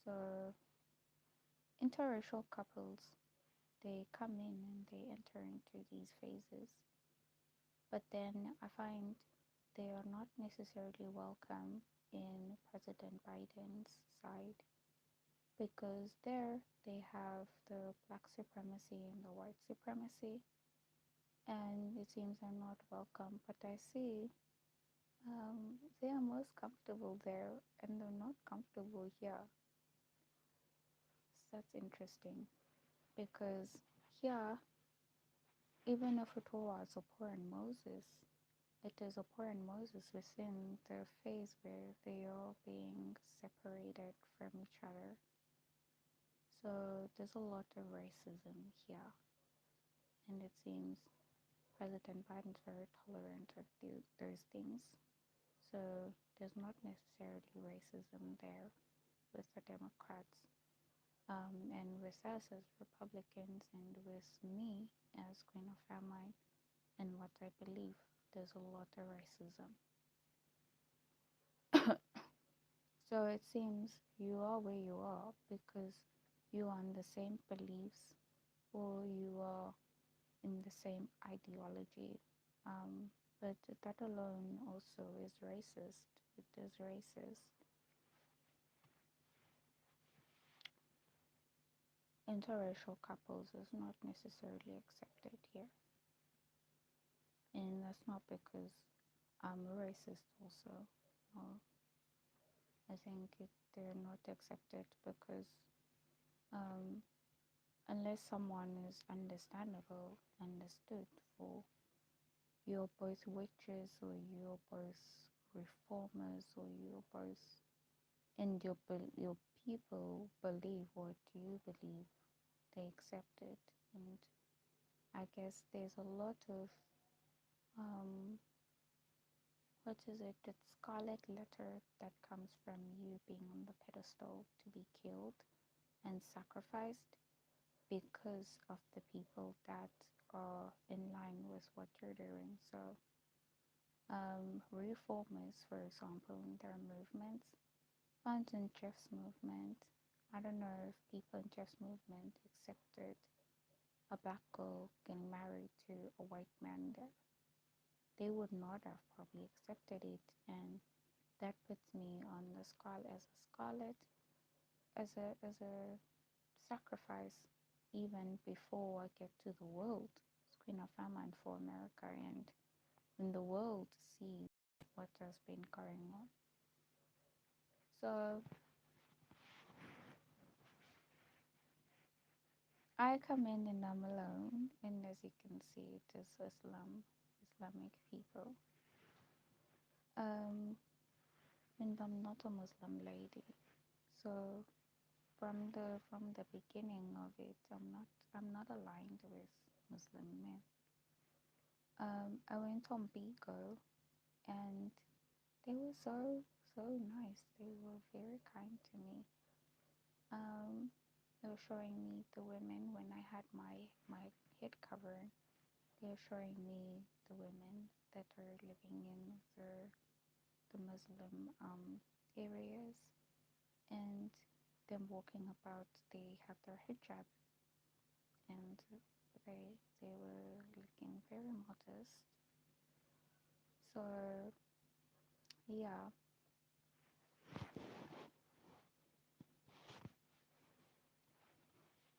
So interracial couples, they come in and they enter into these phases, but then I find they are not necessarily welcome in President Biden's side, because there they have the black supremacy and the white supremacy, and it seems they're not welcome. But I see they are most comfortable there and they're not comfortable here. So that's interesting, because here, even if it was Zipporah and Moses, it is Zipporah and Moses within the phase where they are being separated from each other. So there's a lot of racism here, and it seems President Biden's very tolerant of those things. So there's not necessarily racism there with the Democrats. And with us as Republicans and with me as Queen of Famine and what I believe, there's a lot of racism. So it seems you are where you are because you are in the same beliefs or you are in the same ideology. but that alone also is racist. It is racist. Interracial couples is not necessarily accepted here, and that's not because I'm a racist also. No, I think they're not accepted because um, unless someone is understood for you're both witches or you're both reformers or you're both and your people believe what you believe, they accept it. And I guess there's a lot of um, what is it? It's scarlet letter that comes from you being on the pedestal to be killed and sacrificed because of the people that are in line with what you're doing. So, reformers, for example, in their movements, found in Jeff's movement, I don't know if people in Jeff's movement accepted a black girl getting married to a white man there. They would not have probably accepted it, and that puts me on the scarlet as a scarlet as a sacrifice even before I get to the world. It's Queen of Haman for America, and when the world sees what has been going on. So I come in and I'm alone, and as you can see, it is Islamic people. Um, and I'm not a Muslim lady, so from the beginning of it, I'm not aligned with Muslim men. I went on Bigo, and they were so nice. They were very kind to me. They were showing me the women when I had my head covered. They were showing me the women that are living in the Muslim areas, and them walking about. They have their hijab, and they were looking very modest. So yeah,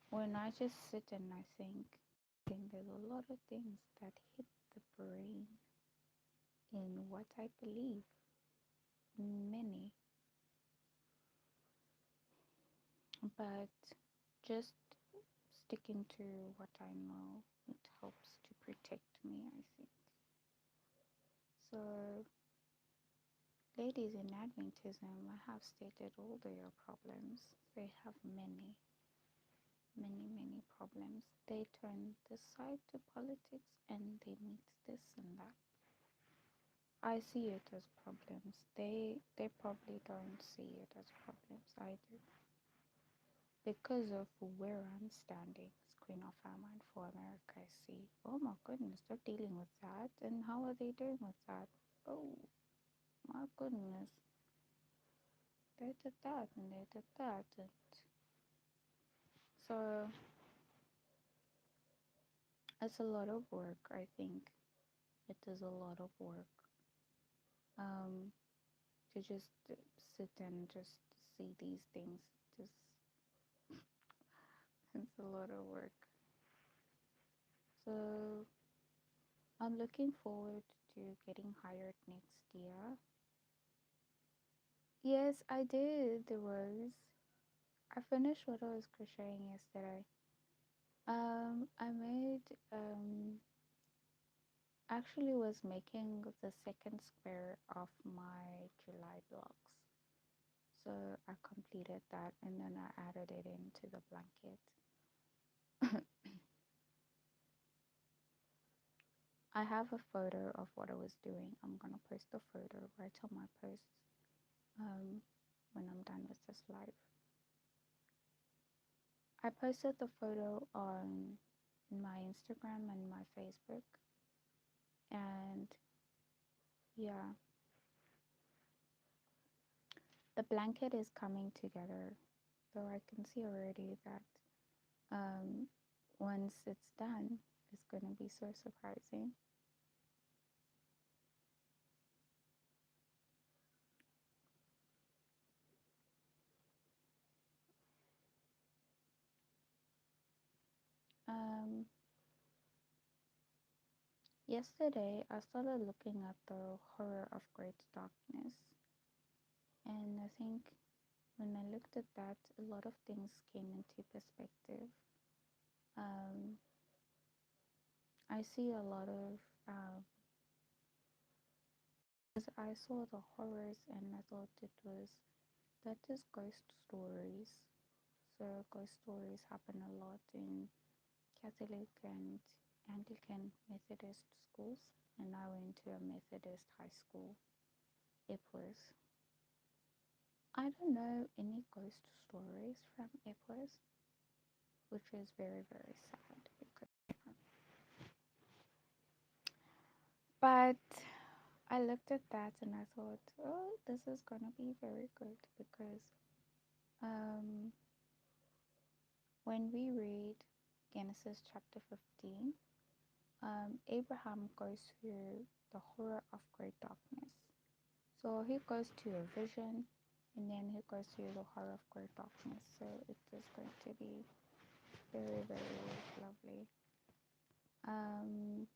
when I just sit and I think there's a lot of things that hit the brain in what I believe. Many, but just sticking to what I know, it helps to protect me, I think. So, ladies in Adventism, I have stated all their problems. They have many problems. They turn this side to politics and they meet this and that. I see it as problems. They probably don't see it as problems either. Because of where I'm standing as Queen of Haman for America, I see, oh my goodness, they're dealing with that. And how are they doing with that? Oh my goodness, they did that and they did that. And so it's a lot of work, I think. It is a lot of work um, to just sit and just see these things. Just It's a lot of work. So I'm looking forward to getting hired next year. Yes, I did. There was. I finished what I was crocheting yesterday. I made actually was making the second square of my July blocks. So I completed that and then I added it into the blanket. I have a photo of what I was doing. I'm gonna post the photo right on my posts when I'm done with this live. I posted the photo on my Instagram and my Facebook, and yeah, the blanket is coming together. So I can see already that um, once it's done, it's going to be so surprising. Um, Yesterday, I started looking at the horror of great darkness, and I think when I looked at that, a lot of things came into perspective. Um, I see a lot of, as I saw the horrors, and I thought that is ghost stories. So, ghost stories happen a lot in Catholic and Anglican Methodist schools, and I went to a Methodist high school. Ipworth. I don't know any ghost stories from Ipworth, which is very, very sad. But I looked at that and I thought, oh, this is gonna be very good because um, when we read Genesis chapter 15, Abraham goes through the horror of great darkness. So he goes to a vision and then he goes through the horror of great darkness. So it is going to be very, very lovely. Um,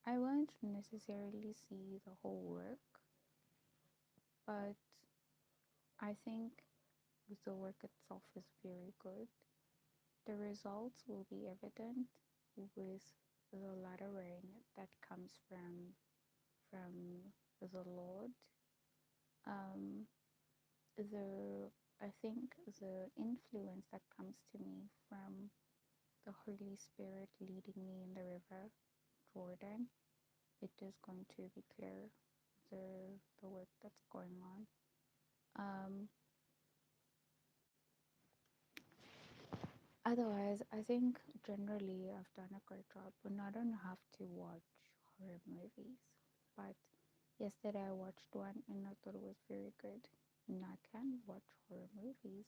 I won't necessarily see the whole work, but I think the work itself is very good. The results will be evident with the latter rain that comes from the Lord. Um, the I think the influence that comes to me from the Holy Spirit leading me in the river Jordan, it is going to be clear the work that's going on. Um, Otherwise, I think generally I've done a great job, and I don't have to watch horror movies. But yesterday I watched one and I thought it was very good. And I can watch horror movies.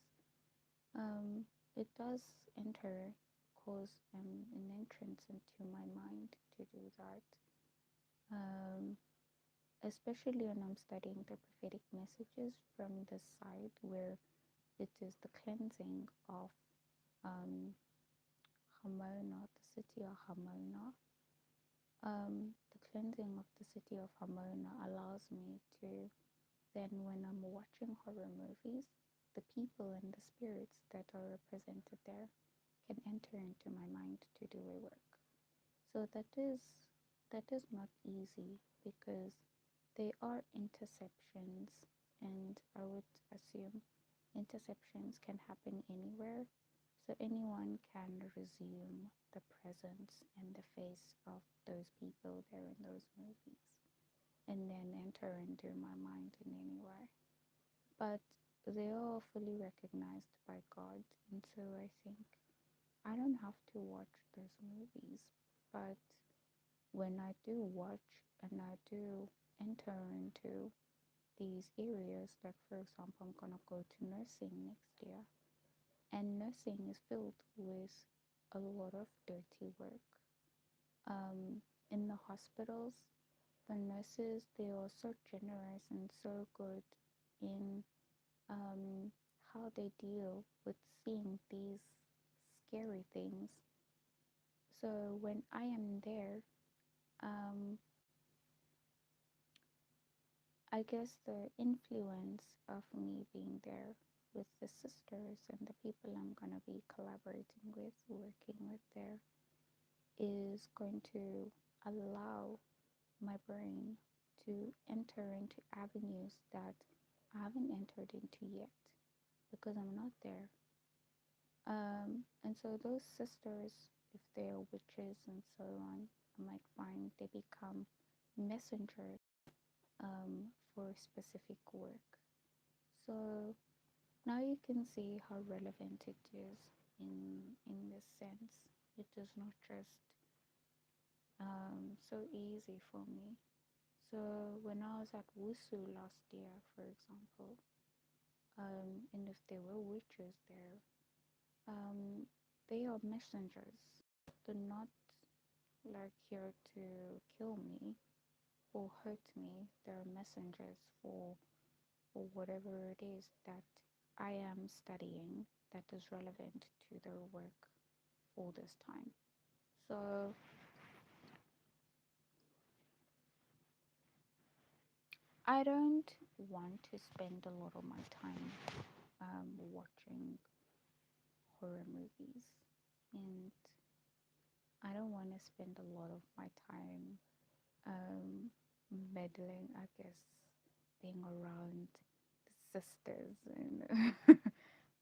It does enter, cause an entrance into my mind to do that. Um, Especially when I'm studying the prophetic messages from the side where it is the cleansing of um, Hamona, the city of Hamona. The cleansing of the city of Hamona allows me to then, when I'm watching horror movies, the people and the spirits that are represented there can enter into my mind to do a work. So that is not easy because they are interceptions, and I would assume interceptions can happen anywhere, so anyone can resume the presence and the face of those people there in those movies and then enter into my mind in any way. But they are fully recognized by God, and so I think I don't have to watch those movies. But when I do watch and I do enter into these areas, like for example, I'm gonna go to nursing next year, and nursing is filled with a lot of dirty work. In the hospitals, the nurses, they are so generous and so good in how they deal with seeing these scary things. So when I am there, um, I guess the influence of me being there with the sisters and the people I'm going to be collaborating with, working with there, is going to allow my brain to enter into avenues that I haven't entered into yet because I'm not there. And so those sisters, if they are witches and so on, I might find they become messengers for specific work. So now you can see how relevant it is in this sense. It is not just so easy for me. So when I was at Wusu last year, for example, and if there were witches there, they are messengers. They're not like here to kill me or hurt me. They're messengers for whatever it is that I am studying that is relevant to their work. all this time. So I don't want to spend a lot of my time watching horror movies, and I don't want to spend a lot of my time um, meddling, I guess, being around the sisters and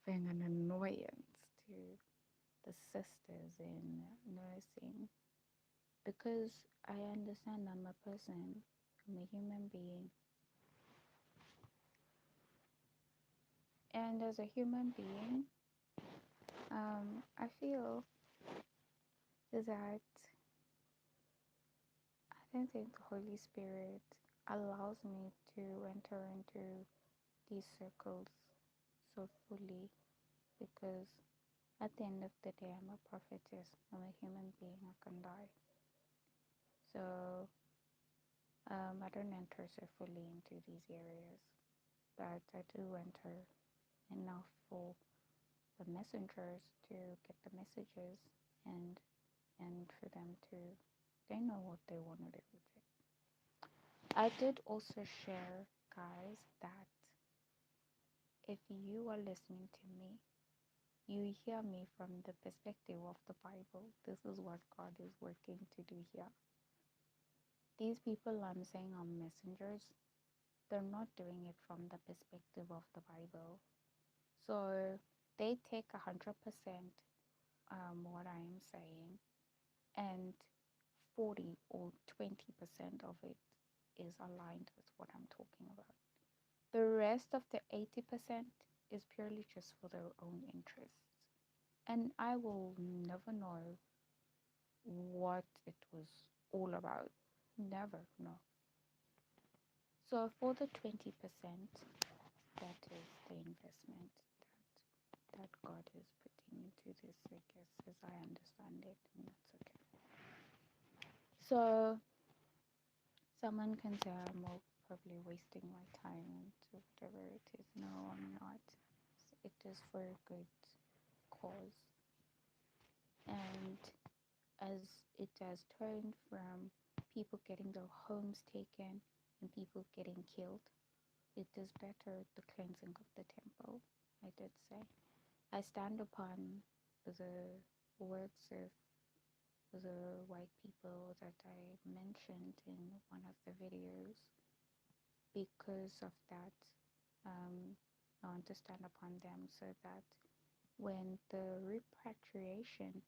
being an annoyance to the sisters in nursing, because I understand I'm a person, I'm a human being, and as a human being, I feel that I don't think the Holy Spirit allows me to enter into these circles so fully, because at the end of the day, I'm a prophetess, I'm a human being, I can die. So I don't enter so fully into these areas, but I do enter enough for the messengers to get the messages, and for them to, they know what they want to do with it. I did also share, guys, that if you are listening to me, you hear me from the perspective of the Bible. This is what God is working to do here. These people I'm saying are messengers, they're not doing it from the perspective of the Bible. So they take 100% what I am saying, and 40 or 20% of it is aligned with what I'm talking about. The rest of the 80% is purely just for their own interests. And I will never know what it was all about. Never, no. So for the 20%, that is the investment that God is putting into this, I guess, as I understand it, and that's okay. So someone can say I'm probably wasting my time and whatever it is. No, I'm not. It is for a good cause. And as it has turned from people getting their homes taken and people getting killed, it is better the cleansing of the temple, I did say. I stand upon the words of the white people that I mentioned in one of the videos. Because of that, I want to stand upon them so that when the repatriation,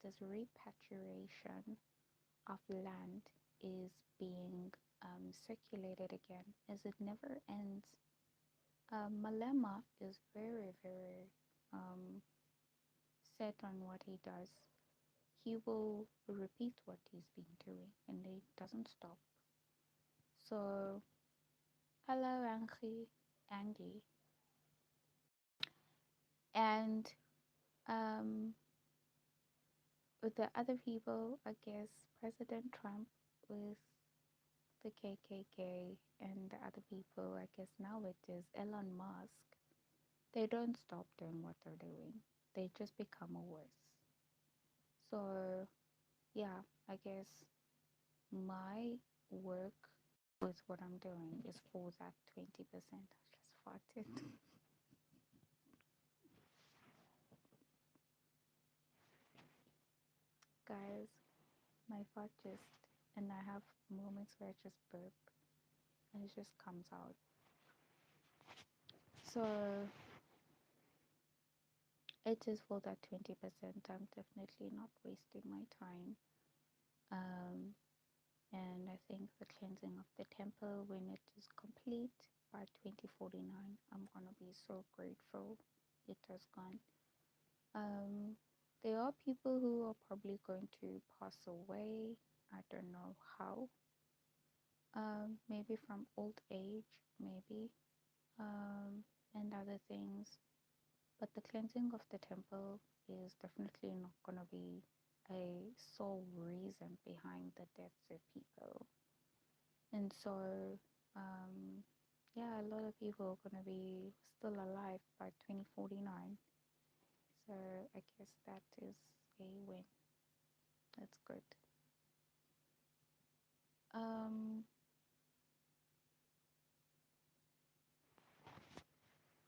this repatriation of land is being circulated again, as it never ends. Malema is very, very set on what he does. He will repeat what he's been doing, and he doesn't stop. So, hello, Angie, and um, with the other people, I guess President Trump with the KKK and the other people, I guess now it is Elon Musk. They don't stop doing what they're doing. They just become worse. So, yeah, I guess my work with what I'm doing is for that 20%. I just farted. Guys, my fart just, and I have moments where I just burp and it just comes out. So, it is for that 20%. I'm definitely not wasting my time. Um, and I think the cleansing of the temple, when it is complete by 2049, I'm gonna be so grateful it has gone. There are people who are probably going to pass away. I don't know how. Maybe from old age, maybe, and other things. But the cleansing of the temple is definitely not going to be a sole reason behind the deaths of people. And so, yeah, a lot of people are going to be still alive by 2049. So I guess that is they win. That's good. Um,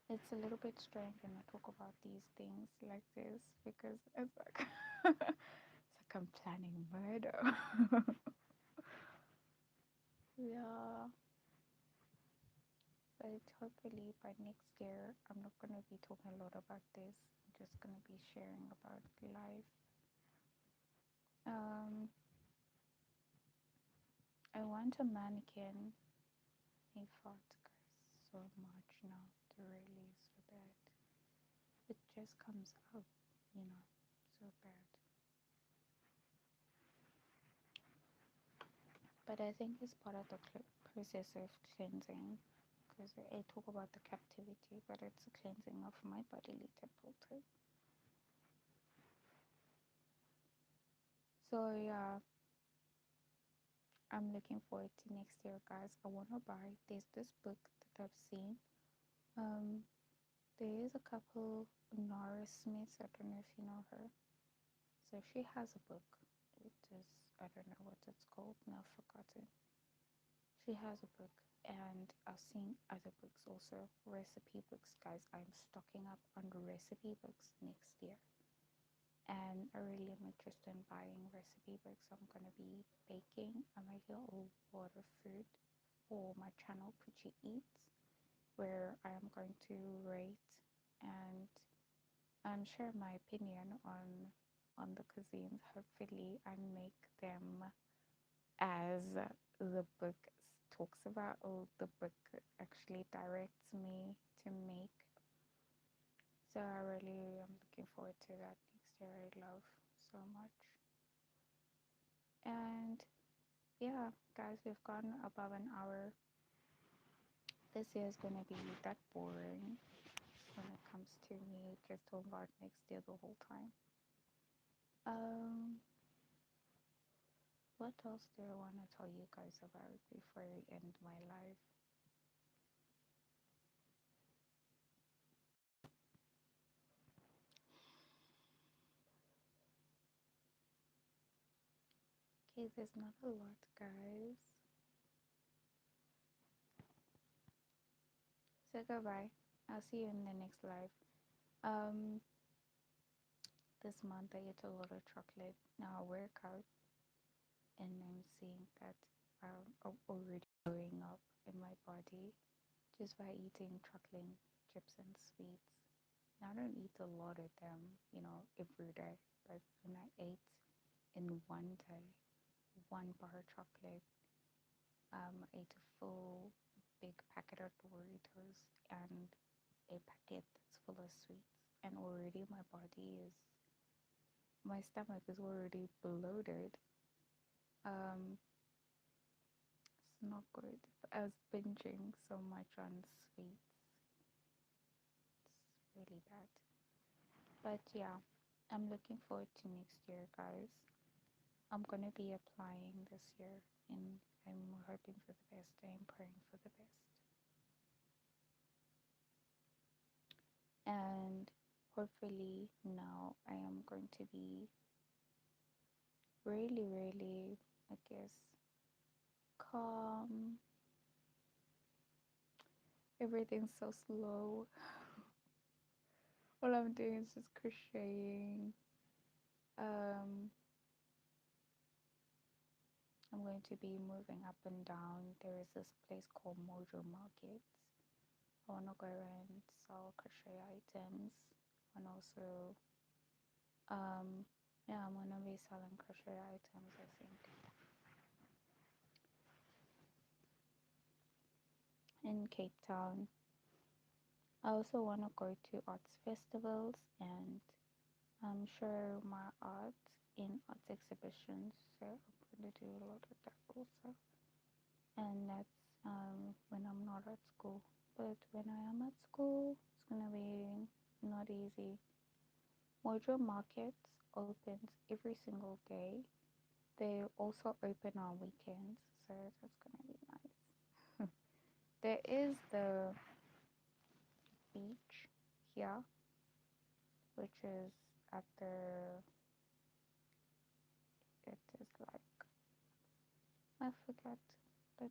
it's a little bit strange when I talk about these things like this because it's like it's like I'm planning murder. Yeah, but hopefully by next year I'm not gonna be talking a lot about this. I'm just gonna be sharing about life. Um, I want a mannequin. I fought guys so much now to release so bad. It just comes out, you know, so bad. But I think it's part of the process of cleansing because I talk about the captivity, but it's a cleansing of my bodily temple too. So yeah, I'm looking forward to next year, guys. I want to buy. There's this book that I've seen. Um, there is a couple, Nora Smith. I don't know if you know her. So she has a book. It is, I don't know what it's called. Now I've forgotten. She has a book, and I've seen other books also, recipe books, guys. I'm stocking up on recipe books next year, and I really am interested in buying recipe books. I'm gonna be baking. I'm making a lot of food for my channel, Pucci Eats, where I am going to rate and share my opinion on the cuisines. Hopefully, I make them as the book talks about, or the book actually directs me to make. So I really am looking forward to that next year. I love so much. And yeah, guys, we've gone above an hour. This year is gonna be that boring when it comes to me just talking about next year the whole time. Um, what else do I want to tell you guys about before I end my life? Okay, there's not a lot, guys. So goodbye. I'll see you in the next live. Um, this month I ate a lot of chocolate. Now I work out, and I'm seeing that I'm already growing up in my body just by eating chocolate chips and sweets. Now I don't eat a lot of them, you know, every day. But when I ate in one day, one bar of chocolate, I ate a full big packet of Doritos and a packet that's full of sweets, and already my stomach is already bloated. Um, it's not good. I was binging so much on sweets. It's really bad. But yeah, I'm looking forward to next year, guys. I'm gonna be applying this year, and I'm hoping for the best. I'm praying for the best, and hopefully now I am going to be really, really, I guess, calm. Everything's so slow. All I'm doing is just crocheting. Um, I'm going to be moving up and down. There is this place called Mojo Markets. I want to go and sell crochet items, and also, yeah, I'm gonna be selling crochet items, I think, in Cape Town. I also want to go to arts festivals and share my art in arts exhibitions. So I'm going to do a lot of that also. And that's when I'm not at school. But when I am at school, it's gonna be not easy. Mojo Markets opens every single day. They also open on weekends, so that's gonna be nice. There is the beach here, which is at the I forget that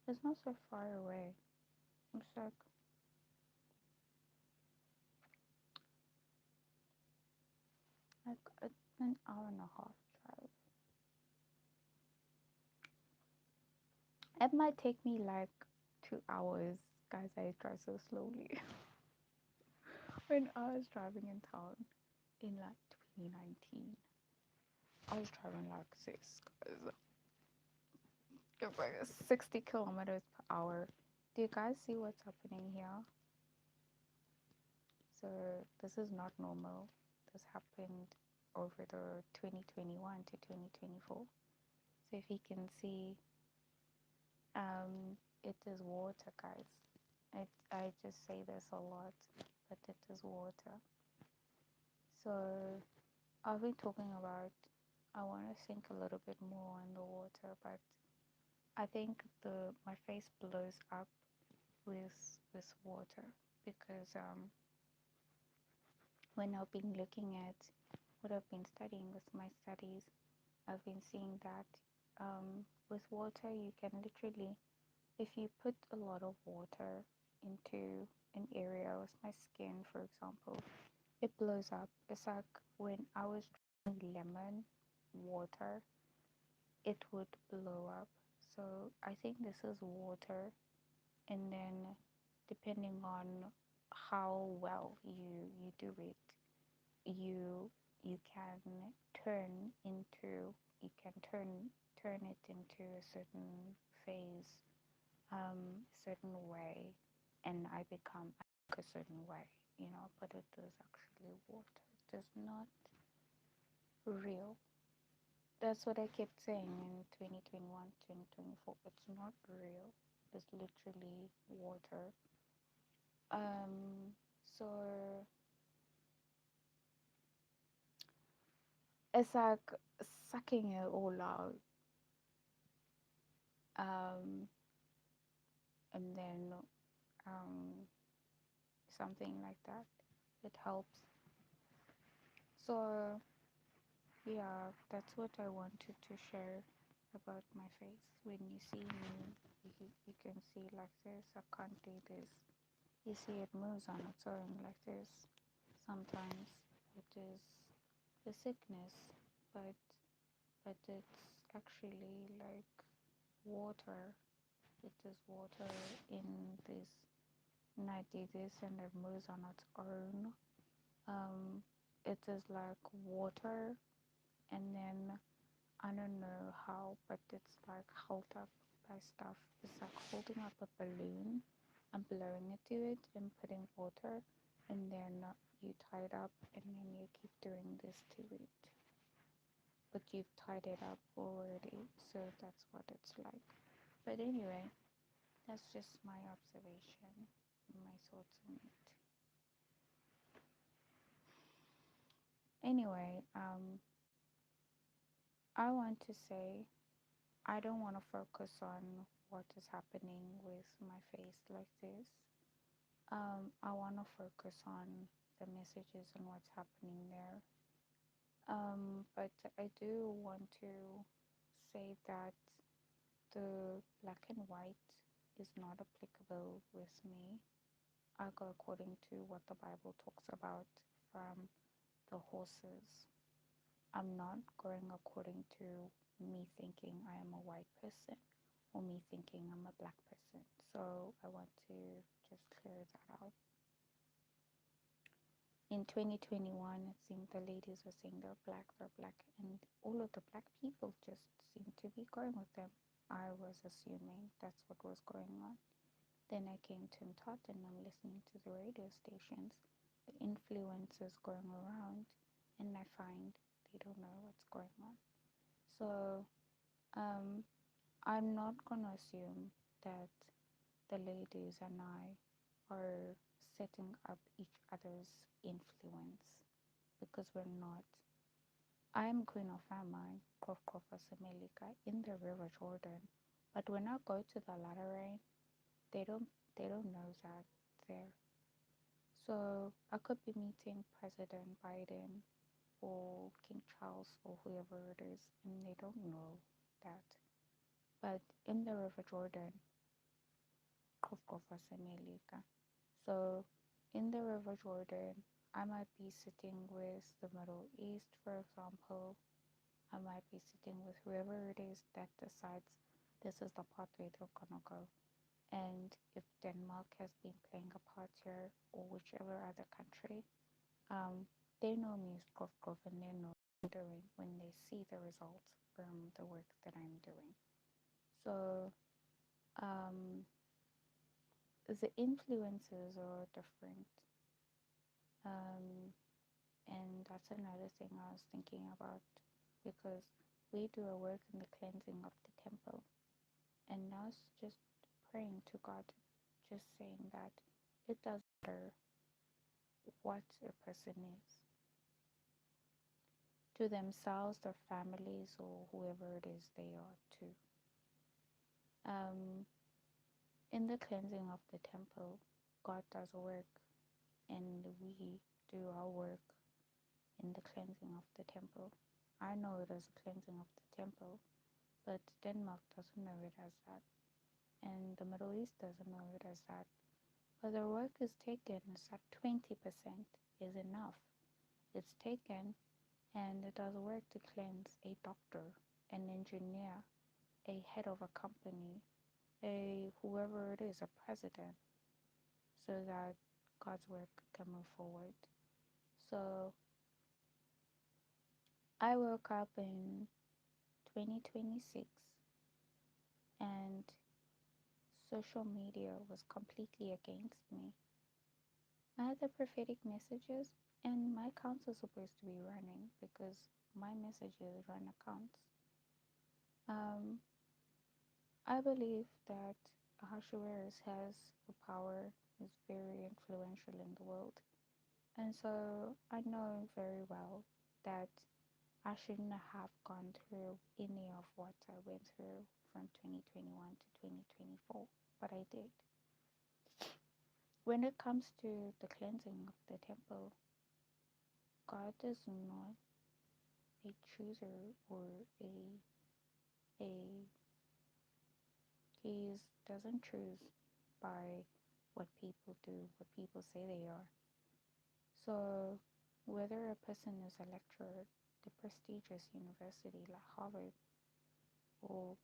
it's not so far away. It's like an hour and a half drive. It might take me like 2 hours, guys. I drive so slowly. When I was driving in town in like 2019, I was driving like six, guys. It's like 60 kilometers per hour. Do you guys see what's happening here? So this is not normal. This happened over the 2021 to 2024. So if you can see, it is water, guys. I just say this a lot, but it is water. So I'll be talking about. I want to think a little bit more on the water, but I think the my face blows up with water because when I've been looking at what I've been studying with my studies, I've been seeing that with water you can literally, if you put a lot of water into an area with my skin, for example, it blows up. It's like when I was drinking lemon water, it would blow up. So I think this is water, and then depending on how well you do it, you you can turn into you can turn it into a certain phase, certain way, and I become a certain way, but it is actually water. It is not real. That's what I kept saying in 2021, 2024. It's not real. It's literally water. So it's like sucking it all out. Um, and then um, something like that. It helps. So yeah, that's what I wanted to share about my face. When you see me, you can see like this. I can't do this. You see it moves on its own like this. Sometimes it is the sickness, but it's actually like water. It is water in this, and I do this and it moves on its own. Um, it is like water, and then I don't know how, but it's like held up by stuff. It's like holding up a balloon and blowing it to it and putting water, and then you tie it up, and then you keep doing this to it. But you've tied it up already, so that's what it's like. But anyway, that's just my observation, my thoughts on it. Anyway, I want to say I don't want to focus on what is happening with my face like this. I want to focus on the messages and what's happening there. But I do want to say that the black and white is not applicable with me. I go according to what the Bible talks about from the horses. I'm not going according to me thinking I am a white person or me thinking I'm a black person. So I want to just clear that out. In 2021, it seemed the ladies were saying they're black, and all of the black people just seemed to be going with them. I was assuming that's what was going on. Then I came to Tottenham listening to the radio stations, the influencers going around, and I find they don't know what's going on. So um, I'm not going to assume that the ladies and I are setting up each other's influence because we're not. I'm Queen of Haman, Kof Kofa in the River Jordan, but when I go to the Lateran, they don't they don't know that there. So I could be meeting President Biden or King Charles or whoever it is, and they don't know. that. But in the River Jordan, so in the River Jordan, I might be sitting with the Middle East, for example. I might be sitting with whoever it is that decides this is the pathway they're gonna go. And if Denmark has been playing a part here, or whichever other country, um, they know me as Grov and they know what I'm doing when they see the results from the work that I'm doing. So um, the influences are different. Um, and that's another thing I was thinking about because we do a work in the cleansing of the temple. And now it's just praying to God, just saying that it doesn't matter what a person is to themselves, their families, or whoever it is they are to. Um, in the cleansing of the temple, God does a work, and we do our work in the cleansing of the temple. I know it as a cleansing of the temple, but Denmark doesn't know it as that, and the Middle East doesn't know it as that. But the work is taken is that 20% is enough. It's taken and it does work to cleanse a doctor, an engineer, a head of a company, a whoever it is, a president, so that God's work can move forward. So I woke up in 2026 and social media was completely against me. I had the prophetic messages and my accounts are supposed to be running because my messages run accounts. Um, I believe that Ahasuerus has the power, is very influential in the world. And so I know very well that I shouldn't have gone through any of what I went through from 2021 to 2024, but I did. When it comes to the cleansing of the temple, God is not a chooser or a he doesn't choose by what people do, what people say they are. So whether a person is a lecturer at the prestigious university like Harvard, or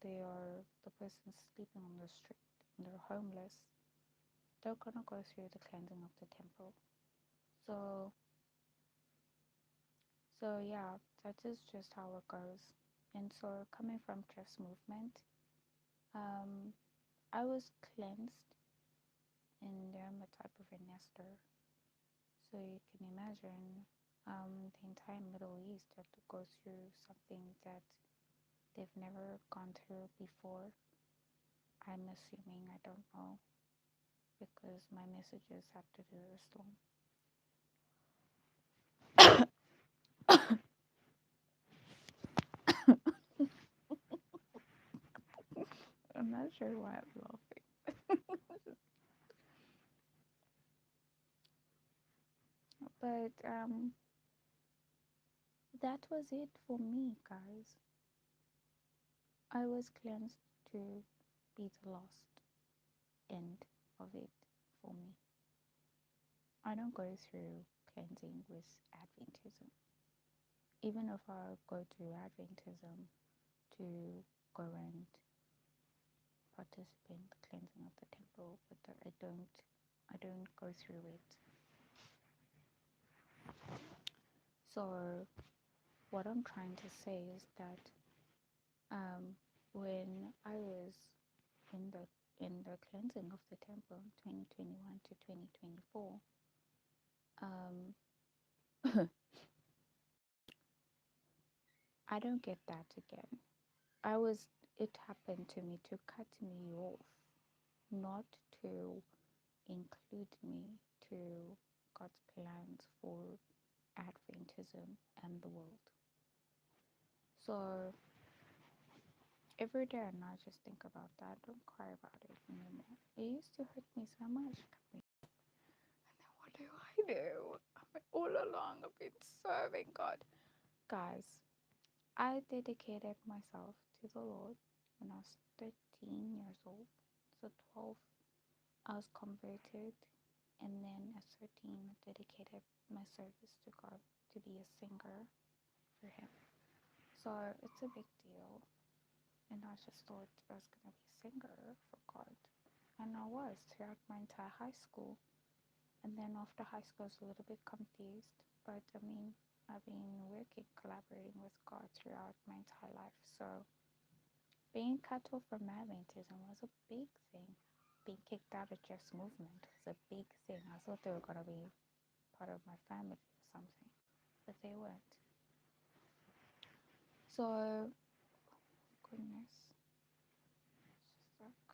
they are the person sleeping on the street and they're homeless, they're gonna go through the cleansing of the temple. So yeah, that is just how it goes. And so coming from Jeff's movement, um, I was cleansed and I'm a type of a nester. So you can imagine the entire Middle East have to go through something that they've never gone through before. I'm assuming, I don't know, because my messages have to do with Islam. I'm not sure why I'm laughing. But that was it for me, guys. I was cleansed to be the last end of it for me. I don't go through cleansing with Adventism. Even if I go to Adventism to go and participate in the cleansing of the temple, but I don't go through it. So what I'm trying to say is that when I was in the cleansing of the temple in 2021 to 2024, I don't get that again. It happened to me to cut me off, not to include me to God's plans for Adventism and the world. So every day and I just think about that. Don't cry about it anymore. It used to hurt me so much. And then what do I do? I mean, all along I've been serving God. Guys, I dedicated myself to the Lord when I was 13 years old. So 12, I was converted, and then at 13, I dedicated my service to God to be a singer for Him. So it's a big deal, and I just thought I was gonna be a singer for God, and I was throughout my entire high school. And then after high school, I was a little bit confused, but I mean, I've been working, collaborating with God throughout my entire life. So being cut off from Adventism was a big thing. Being kicked out of Jeff's movement was a big thing. I thought they were gonna be part of my family or something, but they weren't. So goodness, it's just like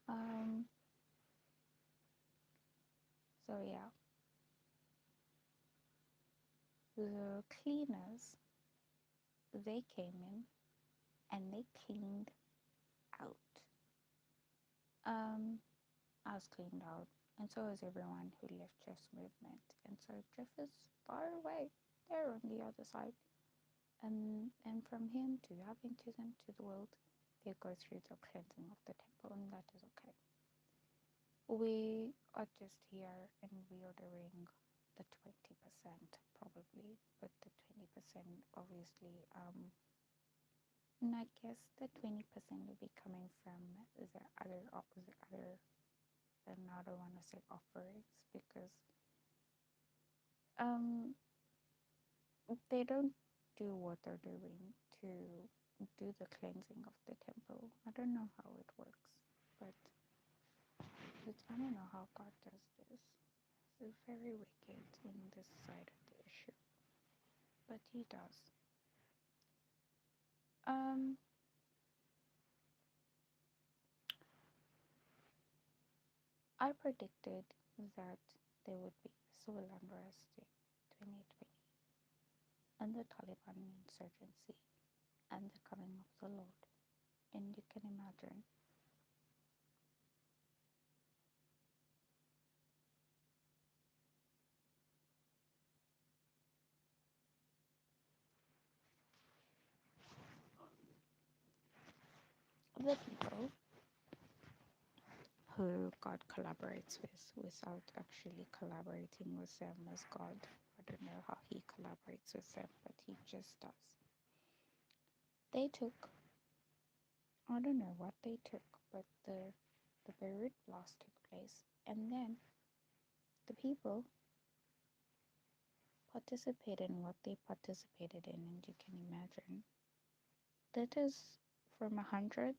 um. So yeah, the cleaners, they came in and they cleaned out. Um, I was cleaned out, and so is everyone who left Jeff's movement. And so Jeff is far away, there on the other side. And from him to Adventism to the world, they go through the cleansing of the temple, and that is okay. We are just here and we are doing the 20% probably, but the 20% obviously, and I guess the 20% will be coming from the other, and I don't want to say offerings because um they don't do what they're doing to do the cleansing of the temple. I don't know how it works, but I don't know how God does this. It's very wicked in this side of the issue, but He does. Um, I predicted that there would be civil unrest in 2020 and the Taliban insurgency and the coming of the Lord. And you can imagine the people who God collaborates with without actually collaborating with them as God. I don't know how He collaborates with them, but He just does. They took, I don't know what they took, but the Beirut blast took place, and then the people participated in what they participated in, and you can imagine that is from 100,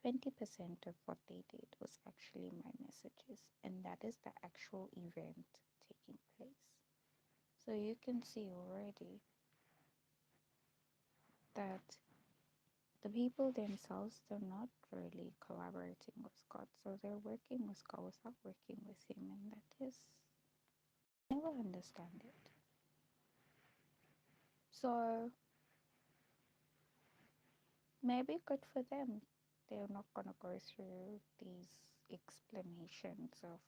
20% of what they did was actually my messages, and that is the actual event taking place. So you can see already that the people themselves, they're not really collaborating with God. So they're working with God without working with Him, and that is, I never understand it. So maybe good for them. They're not gonna go through these explanations of,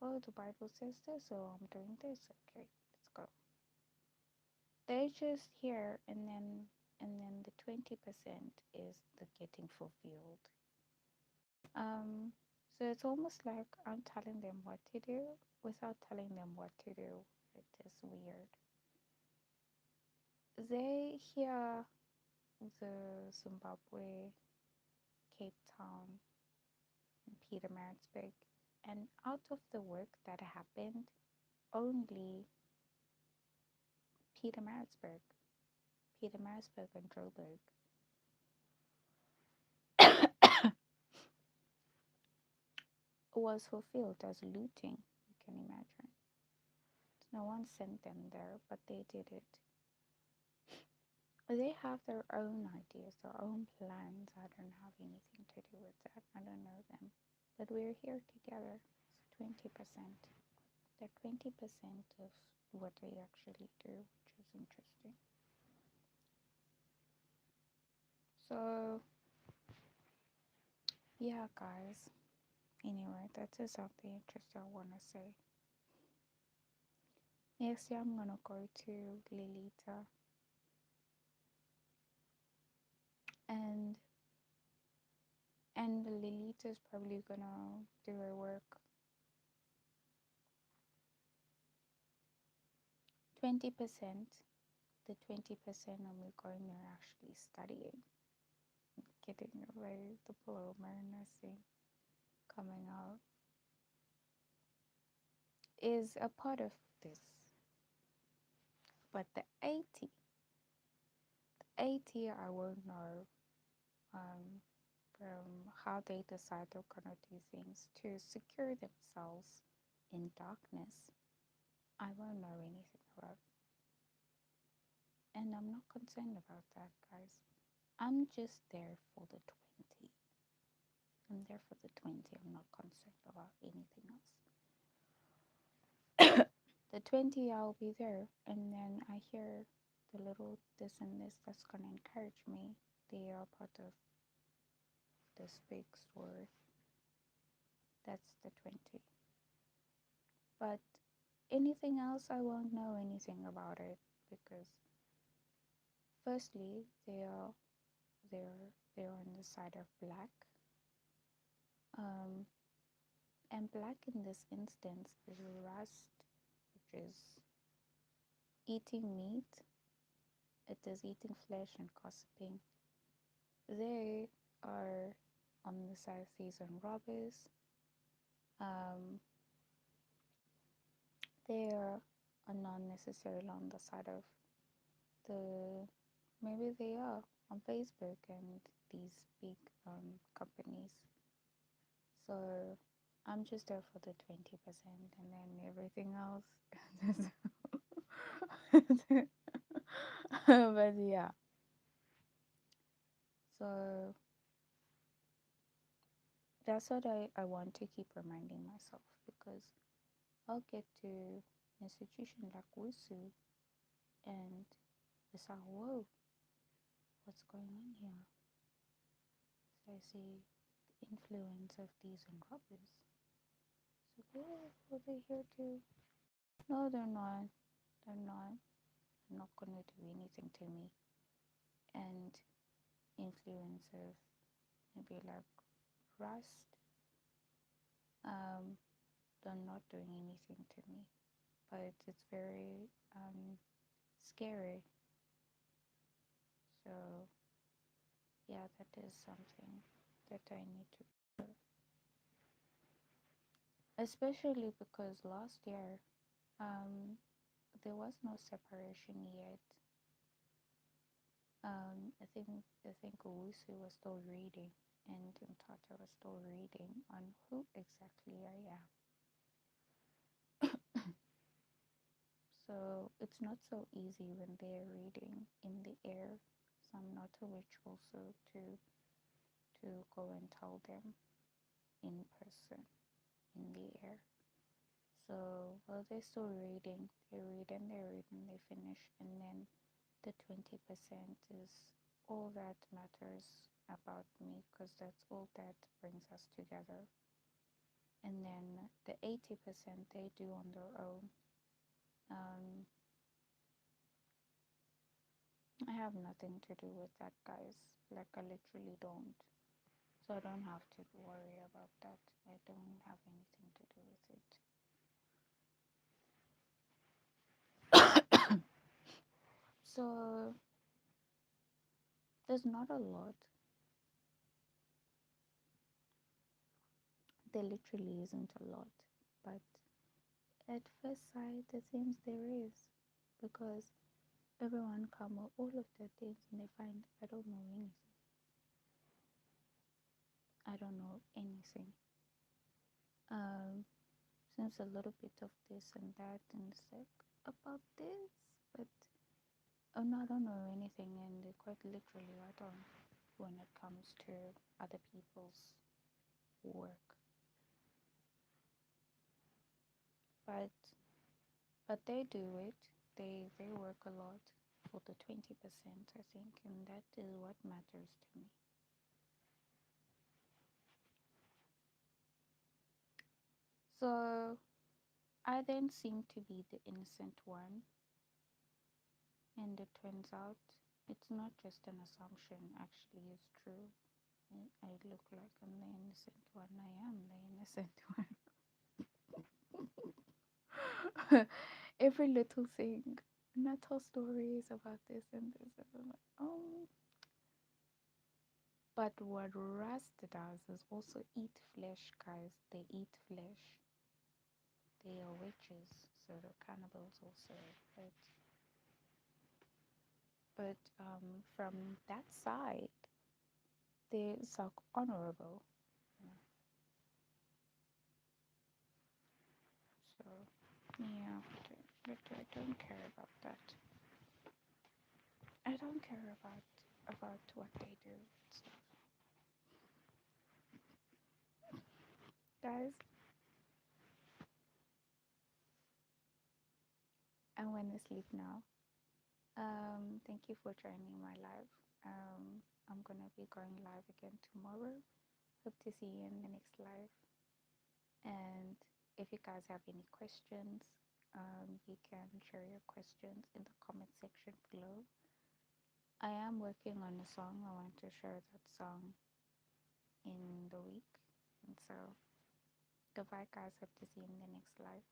oh, the Bible says this, so I'm doing this. Okay, let's go. They just hear, and then the 20% is the getting fulfilled. Um, so it's almost like I'm telling them what to do without telling them what to do. It is weird. They hear the Zimbabwe, Cape Town, and Pietermaritzburg, and out of the work that happened, only Pietermaritzburg, Pietermaritzburg and Joburg was fulfilled as looting. You can imagine. No one sent them there, but they did it. They have their own ideas, their own plans. I don't have anything to do with that. I don't know them. But we're here together. It's 20%. They're 20% of what they actually do, which is interesting. So, yeah, guys. Anyway, that is something interesting I want to say. Next year I'm gonna go to Lilita, and Lilita's probably gonna do her work. 20%, the 20% of me going there actually studying, getting my diploma in nursing, coming out, is a part of this. But the 80 I won't know, um, from how they decide they're gonna do things to secure themselves in darkness. I won't know anything about, and I'm not concerned about that, guys. I'm just there for the 20. I'm there for the 20. I'm not concerned about anything else. The 20, I'll be there, and then I hear the little this and this that's gonna encourage me. They are part of this big story. That's the 20. But anything else, I won't know anything about it because, firstly, they're on the side of black, um, and black in this instance is rust, which is eating meat. It is eating flesh and gossiping. They are on the side of thieves and robbers. Um, they are not necessarily on the side of the, maybe they are on Facebook and these big companies. So I'm just there for the 20%, and then everything else. But yeah, so that's what I want to keep reminding myself, because I'll get to an institution like WUSU and it's like, whoa, what's going on here? So I see the influence of these and robbers. So yeah, are they here too? No, they're not. They're not. They're not gonna do anything to me. And influence of maybe like rust, um, they're not doing anything to me. But it's very scary. So yeah, that is something that I need to do. Especially because last year, um, there was no separation yet. I think Owusu was still reading, and Mtata was still reading on who exactly I am. So it's not so easy when they're reading in the air. So I'm not a witch also to go and tell them in person in the air. So while they're still reading, they finish, and then the 20% is all that matters about me, because that's all that brings us together. And then the 80% they do on their own. Um, I have nothing to do with that, guys. Like, I literally don't. So I don't have to worry about that. I don't have anything to do with it. So there's not a lot. There literally isn't a lot. But at first sight, it seems there is. Because everyone come with all of their things and they find, I don't know anything. I don't know anything. Um, Seems a little bit of this and that, and it's like, about this, but oh no, I don't know anything, and quite literally, I don't, when it comes to other people's work. But they do it. They work a lot for the 20%, I think, and that is what matters to me. So I then seem to be the innocent one, and it turns out it's not just an assumption, actually, it's true. I look like I'm the innocent one. I am the innocent one. Every little thing. And I tell stories about this and this, and I'm like, oh. But what Rust does is also eat flesh, guys. They eat flesh. They are witches, so they're cannibals also. But from that side, they're so honorable. So yeah, but I don't care about that. I don't care about what they do. So, guys, I'm gonna sleep now. Thank you for joining my live. I'm gonna be going live again tomorrow. Hope to see you in the next live. And if you guys have any questions, you can share your questions in the comment section below. I am working on a song. I want to share that song in the week. And so, goodbye, guys. Hope to see you in the next live.